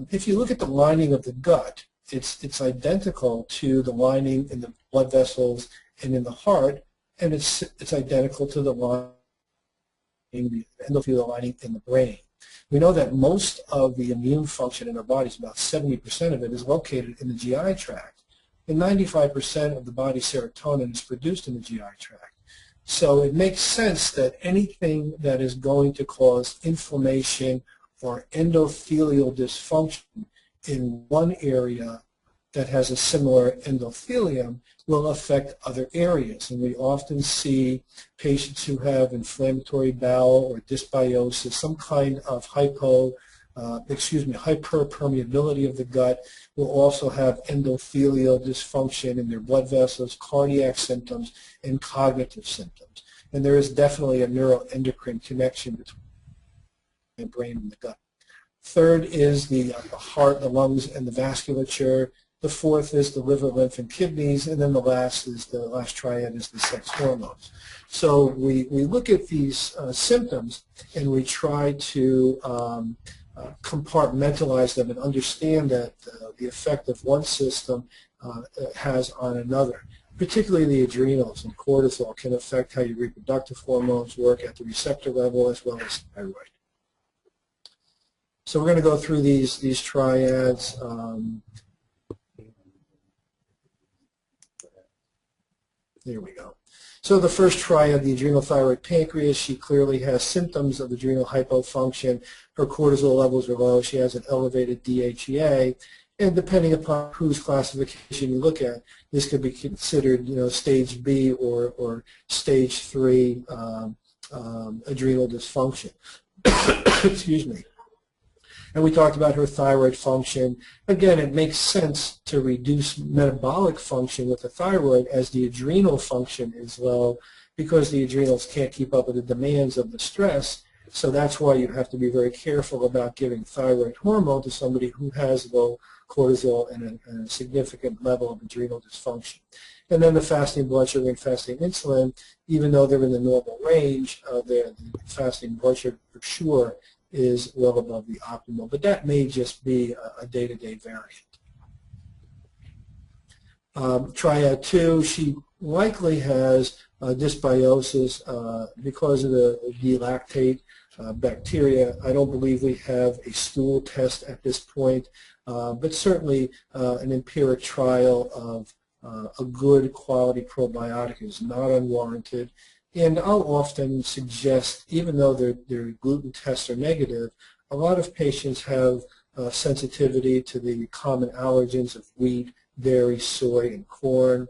If you look at the lining of the gut, it's identical to the lining in the blood vessels and in the heart, and it's identical to the lining, the endothelial lining in the brain. We know that most of the immune function in our bodies, about 70% of it, is located in the GI tract, and 95% of the body's serotonin is produced in the GI tract. So it makes sense that anything that is going to cause inflammation or endothelial dysfunction in one area that has a similar endothelium will affect other areas. And we often see patients who have inflammatory bowel or dysbiosis, some kind of hyperpermeability of the gut. Will also have endothelial dysfunction in their blood vessels, cardiac symptoms, and cognitive symptoms. And there is definitely a neuroendocrine connection between the brain and the gut. Third is the heart, the lungs, and the vasculature. The fourth is the liver, lymph, and kidneys, and then the last triad is the sex hormones. So we look at these symptoms and we try to compartmentalize them and understand that the effect of one system has on another. Particularly the adrenals and cortisol can affect how your reproductive hormones work at the receptor level as well as thyroid. So we're going to go through these triads. There we go. So the first triad, the adrenal, thyroid, pancreas, she clearly has symptoms of adrenal hypofunction. Her cortisol levels are low. She has an elevated DHEA. And depending upon whose classification you look at, this could be considered, stage B or stage 3 adrenal dysfunction. Excuse me. And we talked about her thyroid function. Again, it makes sense to reduce metabolic function with the thyroid as the adrenal function is low because the adrenals can't keep up with the demands of the stress. So that's why you have to be very careful about giving thyroid hormone to somebody who has low cortisol and a significant level of adrenal dysfunction. And then the fasting blood sugar and fasting insulin, even though they're in the normal range, the fasting blood sugar for sure is well above the optimal, but that may just be a day-to-day variant. Triad 2, she likely has dysbiosis because of the D-lactate bacteria. I don't believe we have a stool test at this point, but certainly an empiric trial of a good quality probiotic is not unwarranted. And I'll often suggest, even though their gluten tests are negative, a lot of patients have sensitivity to the common allergens of wheat, dairy, soy, and corn.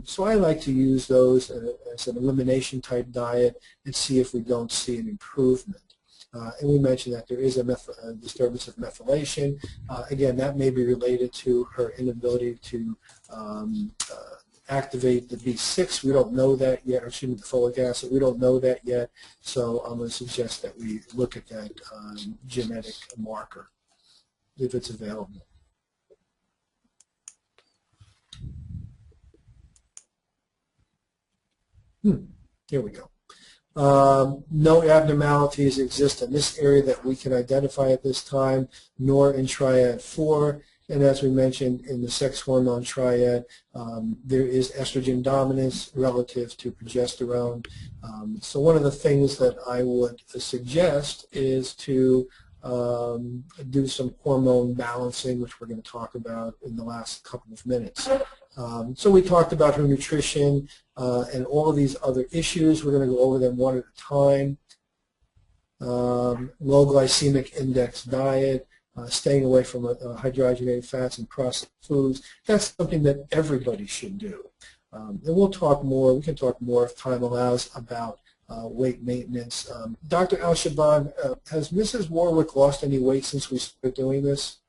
So I like to use those as an elimination type diet and see if we don't see an improvement. And we mentioned that there is a disturbance of methylation. Again, that may be related to her inability to activate the B6. We don't know that yet, or excuse me, the folic acid. We don't know that yet, so I'm going to suggest that we look at that genetic marker if it's available. Here we go. No abnormalities exist in this area that we can identify at this time, nor in triad 4. And as we mentioned in the sex hormone triad, there is estrogen dominance relative to progesterone. So one of the things that I would suggest is to do some hormone balancing, which we're going to talk about in the last couple of minutes. So we talked about her nutrition and all of these other issues. We're going to go over them one at a time. Low glycemic index diet. Staying away from hydrogenated fats and processed foods. That's something that everybody should do. And we'll talk more, we can talk more if time allows about weight maintenance. Dr. Al-Shaban, has Mrs. Warwick lost any weight since we started doing this?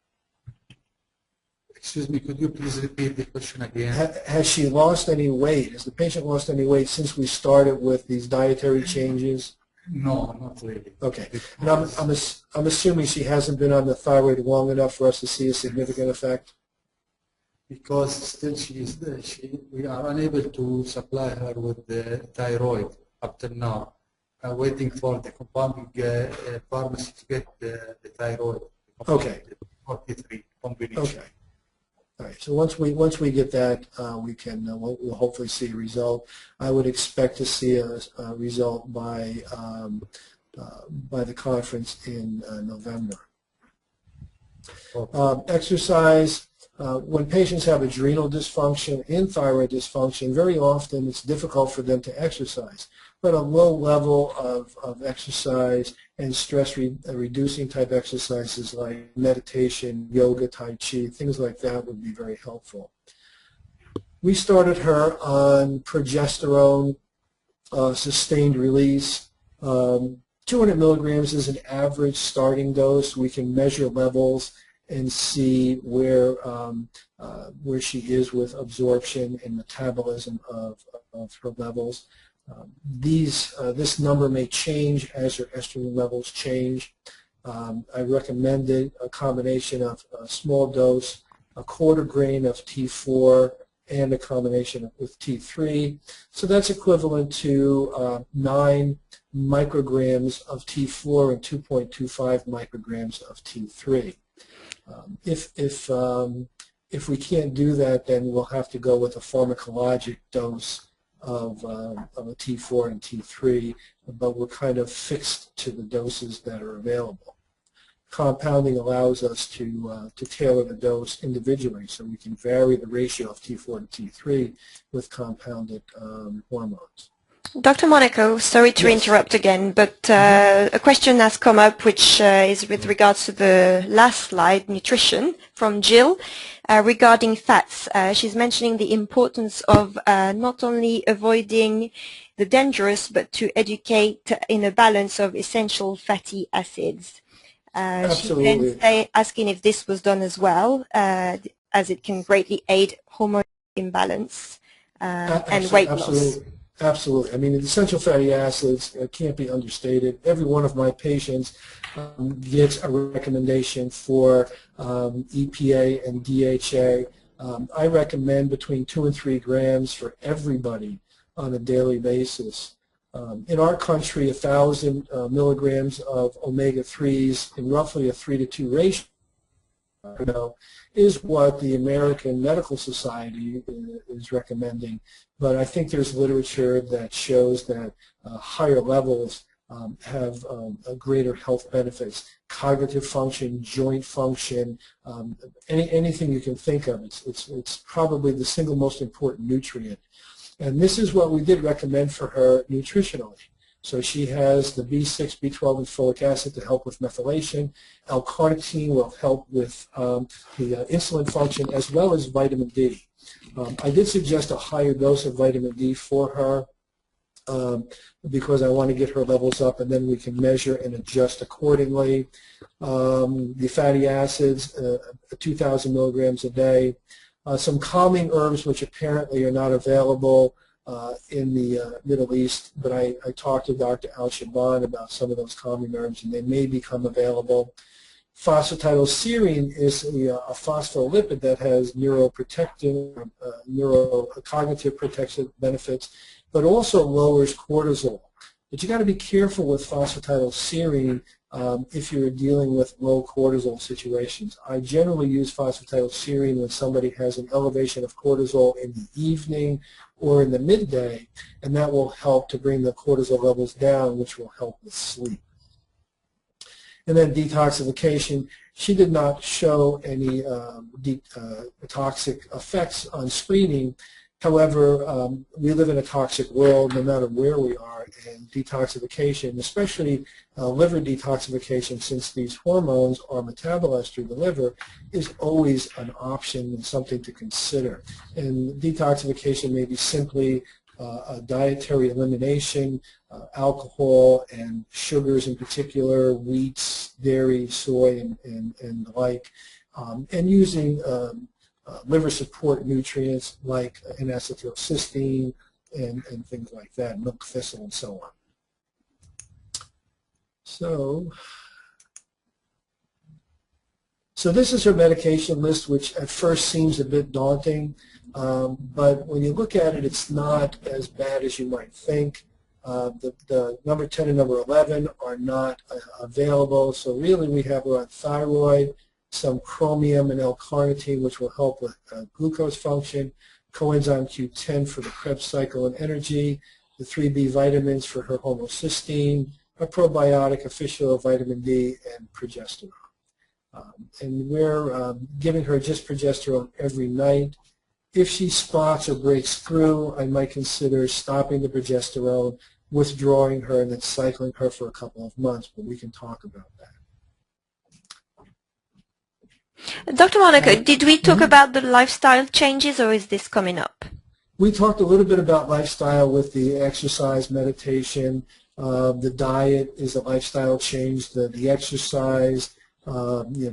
Excuse me, could you please repeat the question again? Has she lost any weight? Has the patient lost any weight since we started with these dietary changes? No, not really. Okay. And I'm assuming she hasn't been on the thyroid long enough for us to see a significant effect? Because still we are unable to supply her with the thyroid up till now. Waiting for the compounding pharmacy to get the thyroid. Okay. 43 combination. Okay. All right. So once we get that, we can we'll hopefully see a result. I would expect to see a result by the conference in November. Exercise. When patients have adrenal dysfunction and thyroid dysfunction, very often it's difficult for them to exercise. But a low level of exercise and stress-reducing type exercises like meditation, yoga, tai chi, things like that would be very helpful. We started her on progesterone, sustained release. 200 milligrams is an average starting dose. We can measure levels and see where she is with absorption and metabolism of her levels. This number may change as her estrogen levels change. I recommended a combination of a small dose, a quarter grain of T4, and a combination with T3. So that's equivalent to 9 micrograms of T4 and 2.25 micrograms of T3. If we can't do that, then we'll have to go with a pharmacologic dose of a T4 and T3, but we're kind of fixed to the doses that are available. Compounding allows us to tailor the dose individually, so we can vary the ratio of T4 to T3 with compounded hormones. Dr. Monaco, sorry to interrupt again, but a question has come up which is with regards to the last slide, nutrition, from Jill, regarding fats. She's mentioning the importance of not only avoiding the dangerous, but to educate in a balance of essential fatty acids. Absolutely. She then asking if this was done as well, as it can greatly aid hormone imbalance and weight loss. Absolutely. I mean, the essential fatty acids can't be understated. Every one of my patients gets a recommendation for EPA and DHA. I recommend between 2 and 3 grams for everybody on a daily basis. In our country, 1,000 milligrams of omega-3s in roughly a 3-to-2 ratio is what the American Medical Society is recommending. But I think there's literature that shows that higher levels have greater health benefits, cognitive function, joint function, anything you can think of. It's probably the single most important nutrient. And this is what we did recommend for her nutritionally. So she has the B6, B12, and folic acid to help with methylation. L-carnitine will help with the insulin function, as well as vitamin D. I did suggest a higher dose of vitamin D for her because I want to get her levels up, and then we can measure and adjust accordingly. The fatty acids, 2,000 milligrams a day. Some calming herbs, which apparently are not available in the Middle East, but I talked to Dr. Al-Shaban about some of those calming herbs, and they may become available. Phosphatidylserine is a phospholipid that has neuroprotective, neurocognitive protection benefits, but also lowers cortisol. But you got to be careful with phosphatidylserine if you're dealing with low cortisol situations. I generally use phosphatidylserine when somebody has an elevation of cortisol in the evening or in the midday, and that will help to bring the cortisol levels down, which will help with sleep. And then detoxification. She did not show any toxic effects on screening. However, we live in a toxic world no matter where we are, and detoxification, especially liver detoxification, since these hormones are metabolized through the liver, is always an option and something to consider. And detoxification may be simply a dietary elimination, alcohol and sugars in particular, wheats, dairy, soy, and the like, and using liver support nutrients like N-acetylcysteine and things like that, milk thistle and so on. So this is her medication list, which at first seems a bit daunting, but when you look at it, it's not as bad as you might think. The number 10 and number 11 are not available, so really we have her on thyroid, some chromium and L-carnitine, which will help with glucose function, coenzyme Q10 for the Krebs cycle and energy, the 3B vitamins for her homocysteine, a probiotic, a fish oil, vitamin D, and progesterone. And we're giving her just progesterone every night. If she spots or breaks through, I might consider stopping the progesterone, withdrawing her, and then cycling her for a couple of months, but we can talk about that. Dr. Monaco, did we talk about the lifestyle changes, or is this coming up? We talked a little bit about lifestyle with the exercise, meditation. The diet is a lifestyle change. The exercise,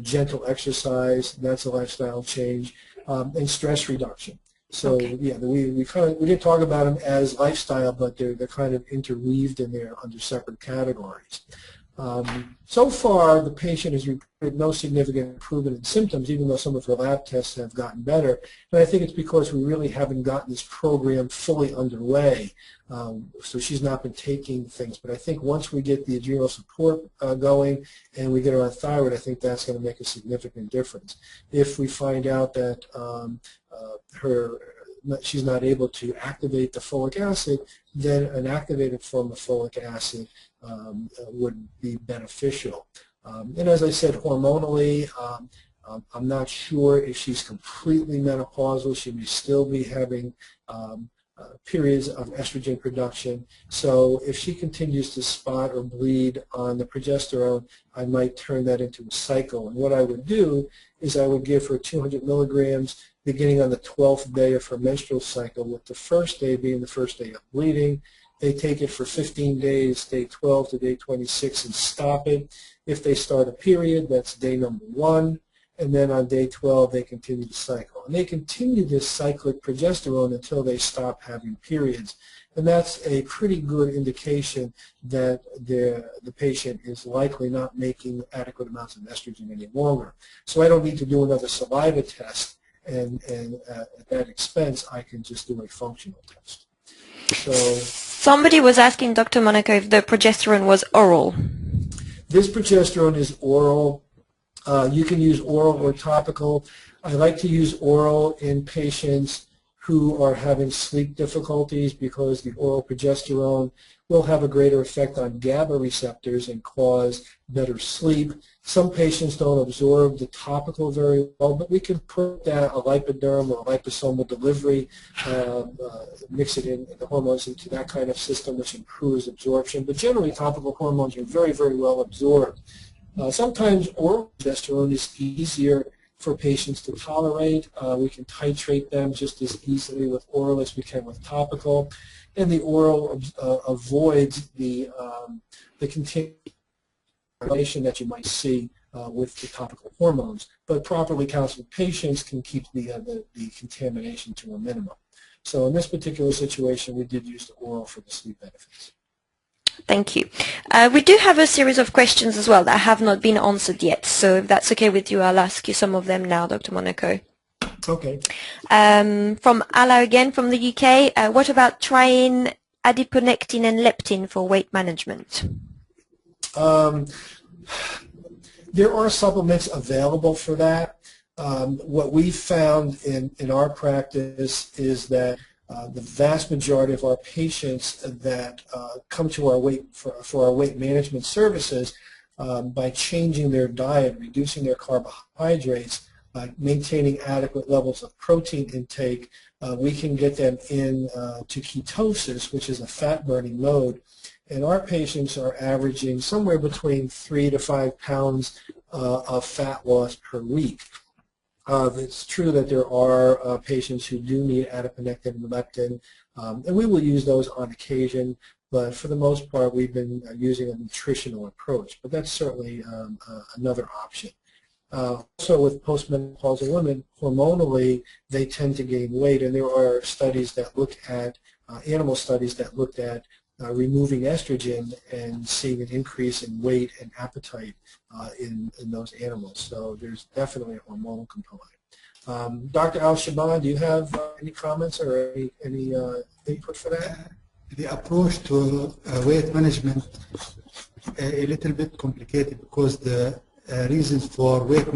gentle exercise, that's a lifestyle change, and stress reduction. So yeah, we didn't talk about them as lifestyle, but they're kind of interweaved in there under separate categories. So far, the patient has reported no significant improvement in symptoms, even though some of her lab tests have gotten better. And I think it's because we really haven't gotten this program fully underway. So she's not been taking things. But I think once we get the adrenal support going and we get her on thyroid, I think that's going to make a significant difference. If we find out that she's not able to activate the folic acid, then an activated form of folic acid would be beneficial. And as I said, hormonally, I'm not sure if she's completely menopausal. She may still be having periods of estrogen production. So if she continues to spot or bleed on the progesterone, I might turn that into a cycle. And what I would do is I would give her 200 milligrams beginning on the 12th day of her menstrual cycle, with the first day being the first day of bleeding. They take it for 15 days, day 12 to day 26, and stop it. If they start a period, that's day number 1. And then on day 12, they continue the cycle. And they continue this cyclic progesterone until they stop having periods. And that's a pretty good indication that the patient is likely not making adequate amounts of estrogen any longer. So I don't need to do another saliva test, and at that expense, I can just do a functional test. So somebody was asking Dr. Monaco if the progesterone was oral. This progesterone is oral. You can use oral or topical. I like to use oral in patients who are having sleep difficulties, because the oral progesterone will have a greater effect on GABA receptors and cause better sleep. Some patients don't absorb the topical very well, but we can put that, a lipoderm or a liposomal delivery, mix it in the hormones into that kind of system, which improves absorption. But generally, topical hormones are very, very well absorbed. Sometimes oral progesterone is easier for patients to tolerate. We can titrate them just as easily with oral as we can with topical, and the oral avoids the contamination that you might see with the topical hormones. But properly counseled patients can keep the contamination to a minimum. So in this particular situation, we did use the oral for the sleep benefits. Thank you. We do have a series of questions as well that have not been answered yet. So if that's okay with you, I'll ask you some of them now, Dr. Monaco. Okay. From Ala again from the UK, what about trying adiponectin and leptin for weight management? There are supplements available for that. What we found in our practice is that the vast majority of our patients that come to our for our weight management services, by changing their diet, reducing their carbohydrates, maintaining adequate levels of protein intake, we can get them in to ketosis, which is a fat-burning mode. And our patients are averaging somewhere between 3 to 5 pounds of fat loss per week. It's true that there are patients who do need adiponectin and leptin, and we will use those on occasion, but for the most part we've been using a nutritional approach, but that's certainly another option. Also with postmenopausal women, hormonally they tend to gain weight, and there are studies that look at, animal studies that looked at removing estrogen and seeing an increase in weight and appetite in those animals. So there's definitely a hormonal component. Dr. Al-Shaban, do you have any comments or any input for that? The approach to weight management a little bit complicated, because the reasons for weight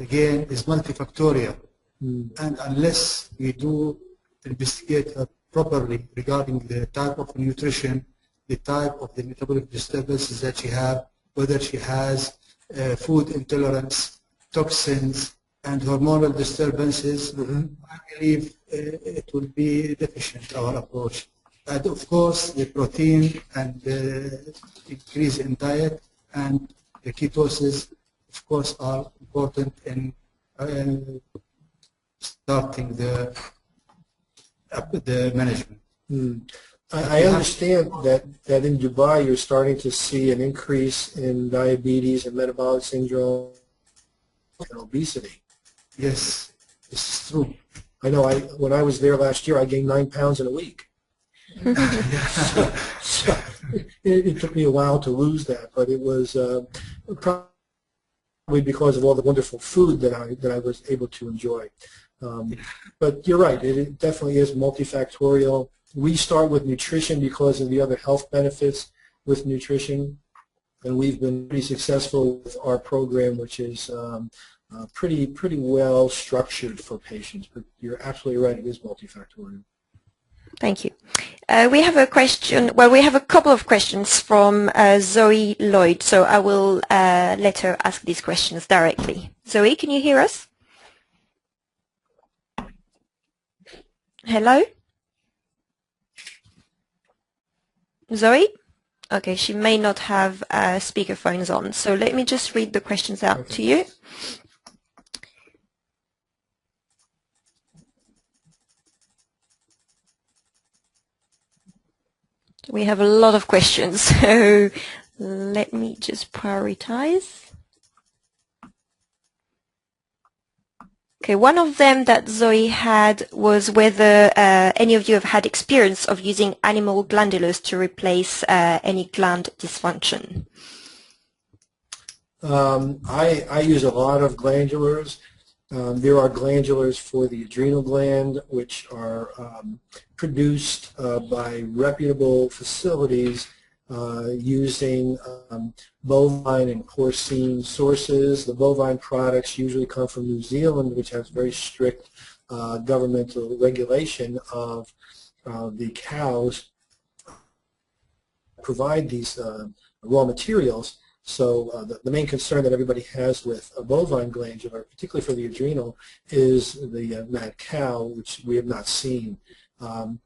gain is multifactorial. And unless we do investigate properly regarding the type of nutrition, the type of the metabolic disturbances that she has, whether she has food intolerance, toxins, and hormonal disturbances, I believe it will be deficient, our approach. And of course, the protein and the increase in diet and the ketosis, of course, are important in starting the management. I understand that in Dubai you're starting to see an increase in diabetes and metabolic syndrome and obesity. Yes, this is true. I know when I was there last year, I gained 9 pounds in a week. So it took me a while to lose that, but it was probably because of all the wonderful food that I was able to enjoy. But you're right, it definitely is multifactorial. We start with nutrition because of the other health benefits with nutrition, and we've been pretty successful with our program, which is pretty well structured for patients. But you're absolutely right, it is multifactorial. Thank you. We have a question, well, we have a couple of questions from Zoe Lloyd, so I will let her ask these questions directly. Zoe, can you hear us? Hello? Zoe? Okay, she may not have speakerphones on, so let me just read the questions out to you. We have a lot of questions, so let me just prioritize. Okay, one of them that Zoe had was whether any of you have had experience of using animal glandulars to replace any gland dysfunction. I use a lot of glandulars. There are glandulars for the adrenal gland, which are produced by reputable facilities using bovine and porcine sources. The bovine products usually come from New Zealand, which has very strict governmental regulation of the cows provide these raw materials. So the main concern that everybody has with a bovine glandular, particularly for the adrenal, is the mad cow, which we have not seen.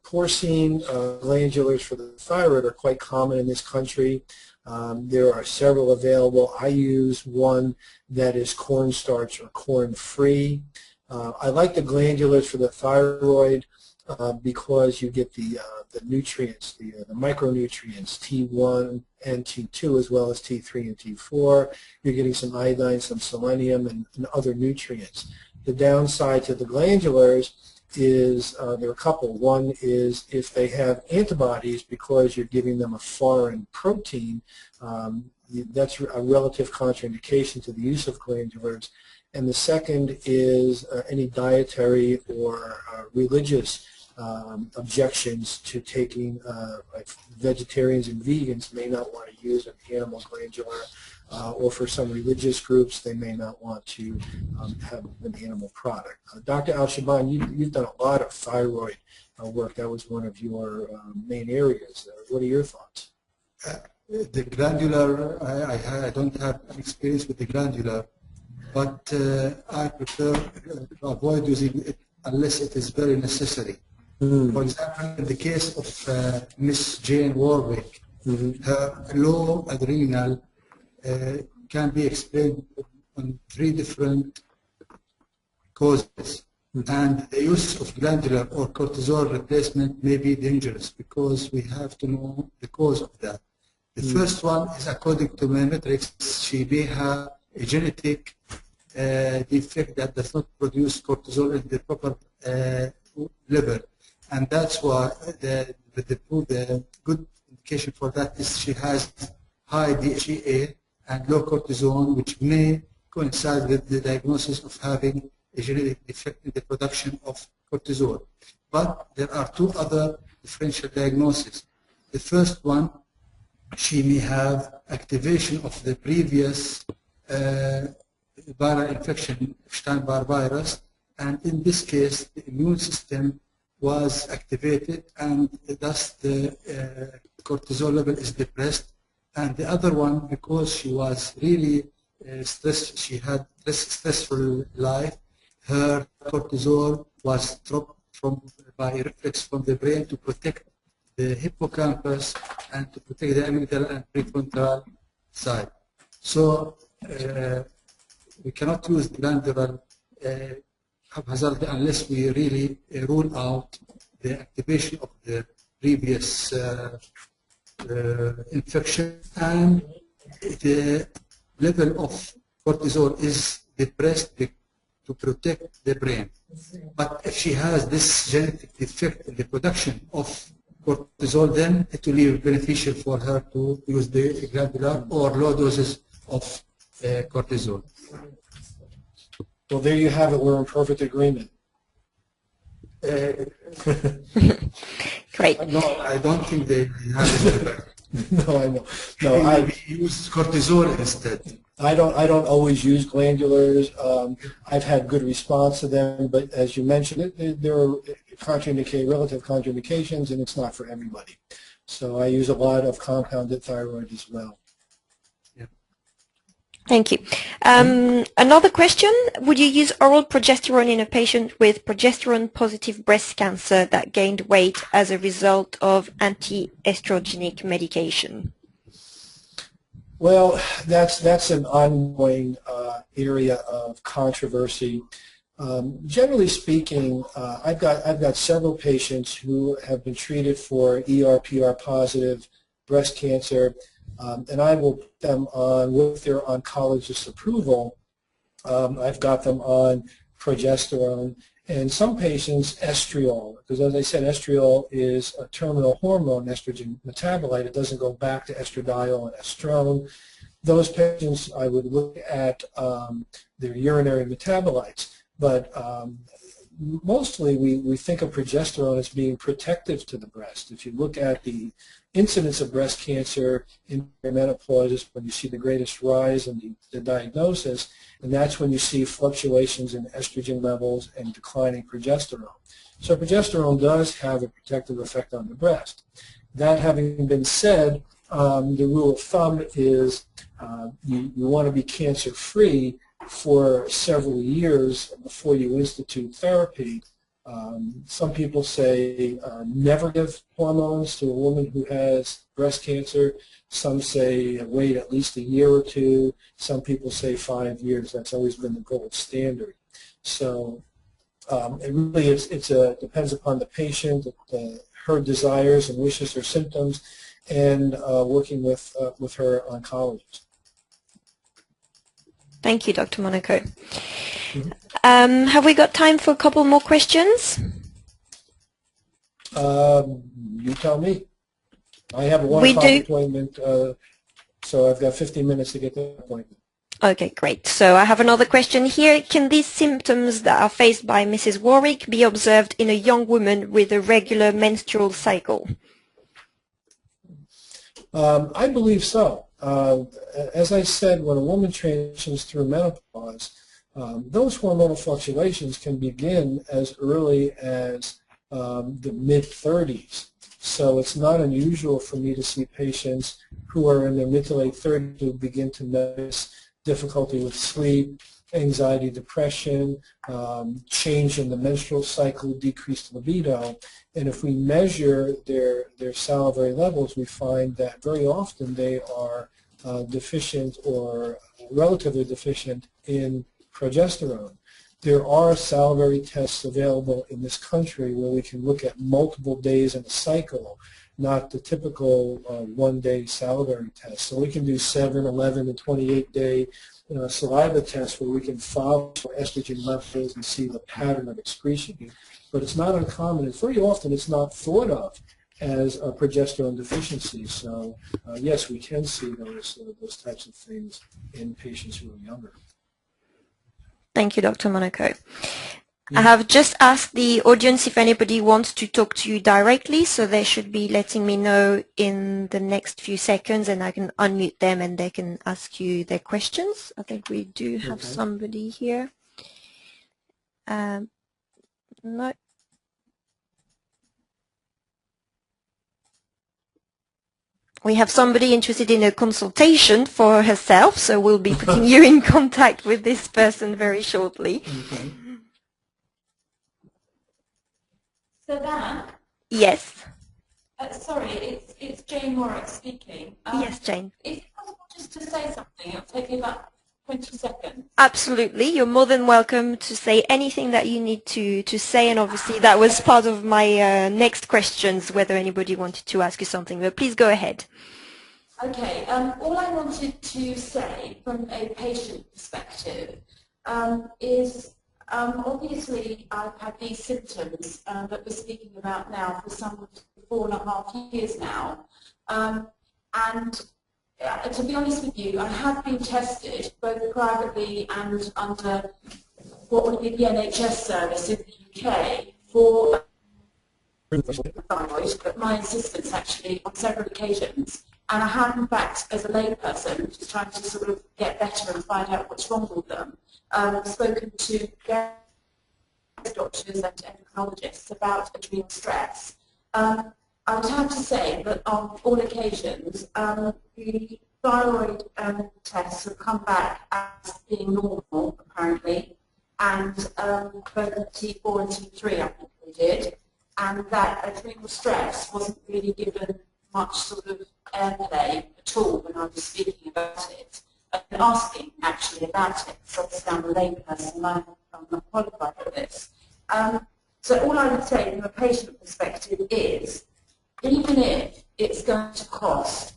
Porcine glandulars for the thyroid are quite common in this country. There are several available. I use one that is cornstarch or corn-free. I like the glandulars for the thyroid because you get the nutrients, the micronutrients, T1 and T2, as well as T3 and T4. You're getting some iodine, some selenium, and other nutrients. The downside to the glandulars is there are a couple. One is if they have antibodies because you're giving them a foreign protein, that's a relative contraindication to the use of glandulars. And the second is any dietary or religious objections to taking, like vegetarians and vegans may not want to use an animal glandular, or for some religious groups they may not want to have an animal product. Dr. Al-Shaban, you've done a lot of thyroid work. That was one of your main areas. What are your thoughts? The glandular, I don't have experience with the glandular, but I prefer to avoid using it unless it is very necessary. For example, in the case of Miss Jane Warwick, her low adrenal can be explained on 3 different causes. And the use of glandular or cortisol replacement may be dangerous because we have to know the cause of that. The first one is, according to my metrics, she may have a genetic defect that does not produce cortisol in the proper level. And that's why the good indication for that is she has high DHEA and low cortisol, which may coincide with the diagnosis of having a genetic defect in the production of cortisol. But there are 2 other differential diagnoses. The first one, she may have activation of the previous viral infection, Epstein-Barr virus, and in this case, the immune system was activated, and thus the cortisol level is depressed. And the other one, because she was really stressed, she had a stressful life, her cortisol was dropped by reflex from the brain to protect the hippocampus and to protect the amygdala and prefrontal side. So we cannot use glandular haphazardly unless we really rule out the activation of the previous infection, and the level of cortisol is depressed to protect the brain. But if she has this genetic defect in the production of cortisol, then it will be beneficial for her to use the granular or low doses of cortisol. Well, there you have it. We're in perfect agreement. Great. No, I don't think they have it. No, I know. No, I use cortisol instead. I don't always use glandulars. I've had good response to them, but as you mentioned, there are relative contraindications, and it's not for everybody. So I use a lot of compounded thyroid as well. Thank you. Another question, would you use oral progesterone in a patient with progesterone-positive breast cancer that gained weight as a result of anti-estrogenic medication? Well, that's an ongoing area of controversy. Generally speaking, I've got several patients who have been treated for ER/PR positive breast cancer, and I will put them on, with their oncologist's approval, I've got them on progesterone, and some patients estriol, because as I said, estriol is a terminal hormone estrogen metabolite. It doesn't go back to estradiol and estrone. Those patients, I would look at their urinary metabolites, but mostly we think of progesterone as being protective to the breast. If you look at the incidence of breast cancer in menopause is when you see the greatest rise in the diagnosis, and that's when you see fluctuations in estrogen levels and declining progesterone. So progesterone does have a protective effect on the breast. That having been said, the rule of thumb is you want to be cancer-free for several years before you institute therapy. Some people say never give hormones to a woman who has breast cancer. Some say wait at least a year or two. Some people say 5 years. That's always been the gold standard. So it really depends upon the patient, her desires and wishes, her symptoms, and working with her oncologist. Thank you, Dr. Monaco. Have we got time for a couple more questions? You tell me. I have a 1 o'clock appointment, so I've got 15 minutes to get to the appointment. Okay, great. So I have another question here. Can these symptoms that are faced by Mrs. Warwick be observed in a young woman with a regular menstrual cycle? I believe so. As I said, when a woman transitions through menopause, those hormonal fluctuations can begin as early as the mid-30s. So it's not unusual for me to see patients who are in their mid to late 30s who begin to notice difficulty with sleep, anxiety, depression, change in the menstrual cycle, decreased libido. And if we measure their salivary levels, we find that very often they are deficient or relatively deficient in progesterone. There are salivary tests available in this country where we can look at multiple days in a cycle, not the typical one-day salivary test. So we can do 7, 11, and 28-day saliva tests where we can follow for estrogen levels and see the pattern of excretion. But it's not uncommon, and very often it's not thought of as a progesterone deficiency. So yes, we can see those types of things in patients who are younger. Thank you, Dr. Monaco. I have just asked the audience if anybody wants to talk to you directly, so they should be letting me know in the next few seconds, and I can unmute them and they can ask you their questions. I think we do have somebody here. No. We have somebody interested in a consultation for herself, so we'll be putting you in contact with this person very shortly. Okay. Savan? Yes. Sorry, it's Jane Warwick speaking. Yes, Jane. Is it possible just to say something? It'll take me about 20 seconds. Absolutely. You're more than welcome to say anything that you need to say, and obviously that was part of my next questions, whether anybody wanted to ask you something, but please go ahead. Okay, all I wanted to say from a patient perspective is obviously I've had these symptoms that we're speaking about now for some 4.5 years now, and to be honest with you, I have been tested both privately and under what would be the NHS service in the UK for thyroid, but my insistence actually on several occasions. And I have, in fact, as a layperson, just trying to sort of get better and find out what's wrong with them, spoken to doctors and endocrinologists about adrenal stress. I would have to say that on all occasions, the thyroid tests have come back as being normal, apparently, and both T4 and T3, I think we did, and that adrenal stress wasn't really given much sort of airplay at all when I was speaking about it, and asking actually about it, so obviously I'm a layperson and I'm not qualified for this. So all I would say from a patient perspective is, even if it's going to cost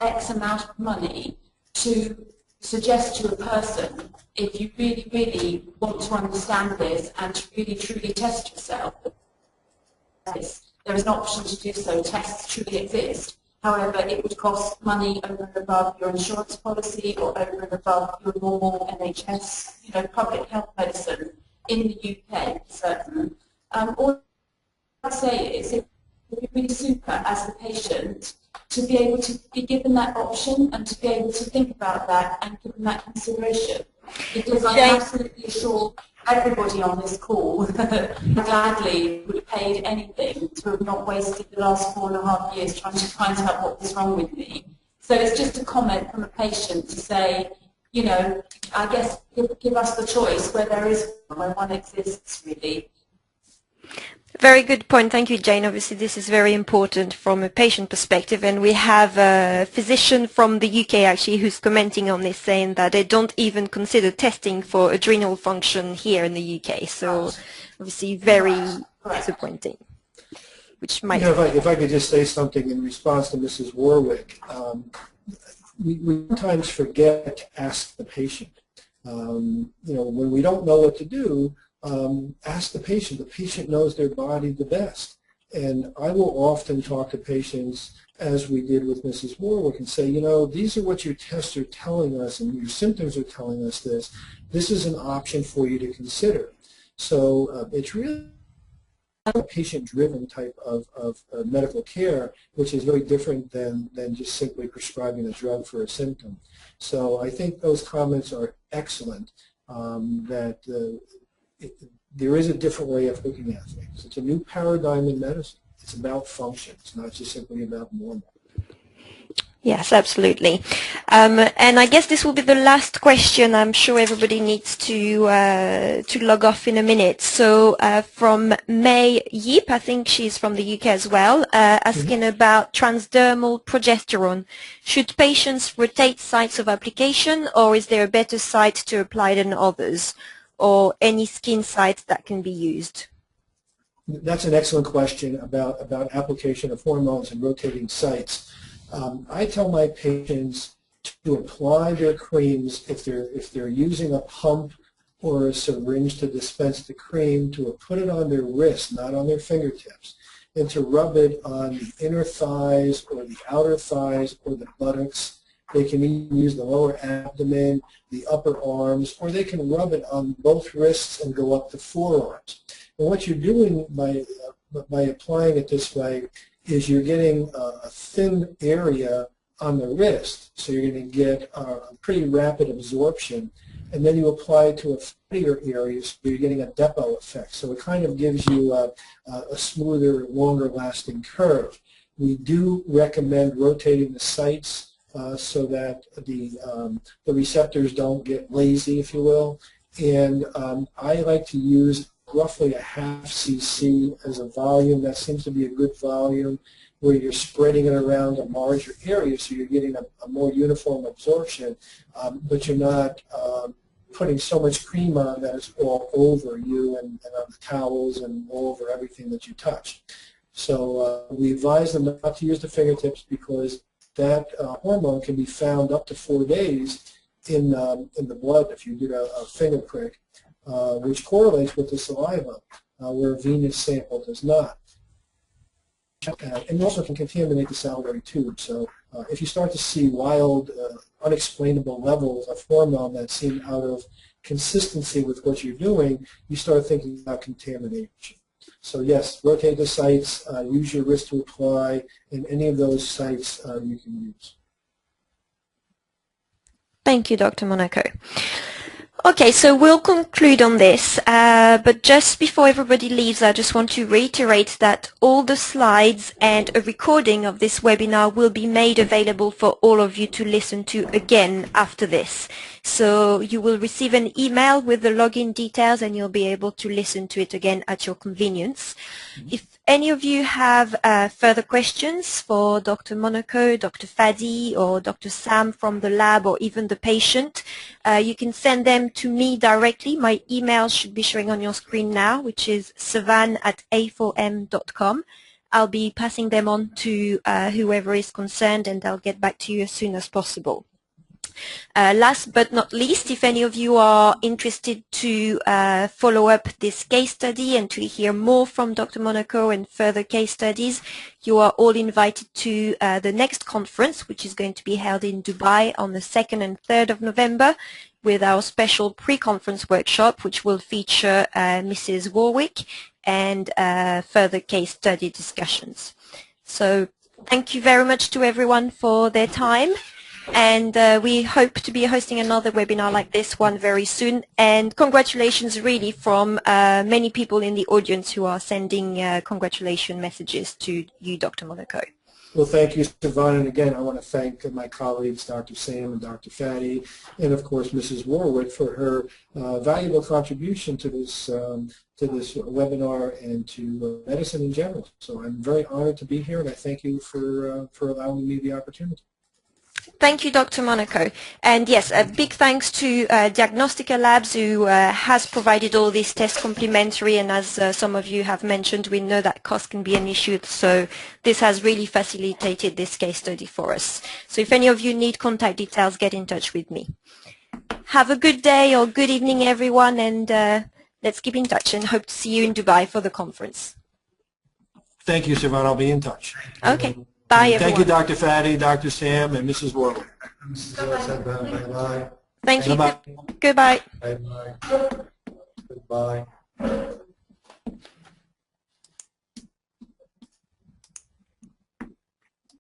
X amount of money to suggest to a person, if you really, really want to understand this and to really, truly test yourself, there is an option to do so. Tests truly exist. However, it would cost money over and above your insurance policy or over and above your normal NHS, public health medicine in the UK, certainly. All I'd say is it would be really super as the patient to be able to be given that option and to be able to think about that and give them that consideration. Because I'm absolutely sure everybody on this call gladly would have paid anything to have not wasted the last 4.5 years trying to find out what was wrong with me. So it's just a comment from a patient to say, I guess give us the choice where there is where one exists, really. Very good point. Thank you, Jane. Obviously, this is very important from a patient perspective, and we have a physician from the UK actually who's commenting on this, saying that they don't even consider testing for adrenal function here in the UK. So, obviously, very disappointing. Which might. If I could just say something in response to Mrs. Warwick, we sometimes forget to ask the patient. When we don't know what to do. Ask the patient. The patient knows their body the best. And I will often talk to patients, as we did with Mrs. Warwick, and say, these are what your tests are telling us and your symptoms are telling us this. This is an option for you to consider. So it's really a patient-driven type of medical care, which is very different than just simply prescribing a drug for a symptom. So I think those comments are excellent, there is a different way of looking at things. It's a new paradigm in medicine. It's about function. It's not just simply about normal. Yes, absolutely. And I guess this will be the last question. I'm sure everybody needs to log off in a minute. So from May Yip, I think she's from the UK as well, asking about transdermal progesterone. Should patients rotate sites of application, or is there a better site to apply than others, or any skin site that can be used? That's an excellent question about application of hormones and rotating sites. I tell my patients to apply their creams if they're using a pump or a syringe to dispense the cream, to put it on their wrist, not on their fingertips, and to rub it on the inner thighs or the outer thighs or the buttocks. They can even use the lower abdomen, the upper arms, or they can rub it on both wrists and go up to forearms. And what you're doing by applying it this way is you're getting a thin area on the wrist, so you're going to get a pretty rapid absorption, and then you apply it to a fattier area, so you're getting a depot effect. So it kind of gives you a smoother, longer-lasting curve. We do recommend rotating the sites so that the receptors don't get lazy, if you will. And I like to use roughly a 0.5 cc as a volume. That seems to be a good volume. where you're spreading it around a larger area, so you're getting a more uniform absorption, but you're not putting so much cream on that it's all over you and on the towels and all over everything that you touch. So we advise them not to use the fingertips because that hormone can be found up to 4 days in the blood if you did a finger prick, which correlates with the saliva, where a venous sample does not. And also can contaminate the salivary tube. So if you start to see wild, unexplainable levels of hormone that seem out of consistency with what you're doing, you start thinking about contamination. So yes, rotate the sites, use your wrist to apply, and any of those sites you can use. Thank you, Dr. Monaco. Okay, so we'll conclude on this, but just before everybody leaves, I just want to reiterate that all the slides and a recording of this webinar will be made available for all of you to listen to again after this. So you will receive an email with the login details and you'll be able to listen to it again at your convenience. If any of you have further questions for Dr. Monaco, Dr. Fadi, or Dr. Sam from the lab, or even the patient, you can send them to me directly. My email should be showing on your screen now, which is savan@a4m.com. I'll be passing them on to whoever is concerned, and I'll get back to you as soon as possible. Last but not least, if any of you are interested to follow up this case study and to hear more from Dr. Monaco and further case studies, you are all invited to the next conference, which is going to be held in Dubai on the 2nd and 3rd of November with our special pre-conference workshop, which will feature Mrs. Warwick and further case study discussions. So thank you very much to everyone for their time. And we hope to be hosting another webinar like this one very soon. And congratulations really from many people in the audience who are sending congratulation messages to you, Dr. Monaco. Well, thank you, Savan. And again, I want to thank my colleagues, Dr. Sam and Dr. Fadi, and of course, Mrs. Warwick for her valuable contribution to this webinar and to medicine in general. So I'm very honored to be here, and I thank you for allowing me the opportunity. Thank you, Dr. Monaco. And yes, a big thanks to Diagnostica Labs, who has provided all these tests complimentary. And as some of you have mentioned, we know that cost can be an issue. So this has really facilitated this case study for us. So if any of you need contact details, get in touch with me. Have a good day or good evening, everyone. And let's keep in touch and hope to see you in Dubai for the conference. Thank you, Savan. I'll be in touch. Okay. Bye, everyone. Thank you, Dr. Fadi, Dr. Sam, and Mrs. Warwick. Bye-bye. Thank you. Bye-bye. Goodbye. Bye-bye. Goodbye.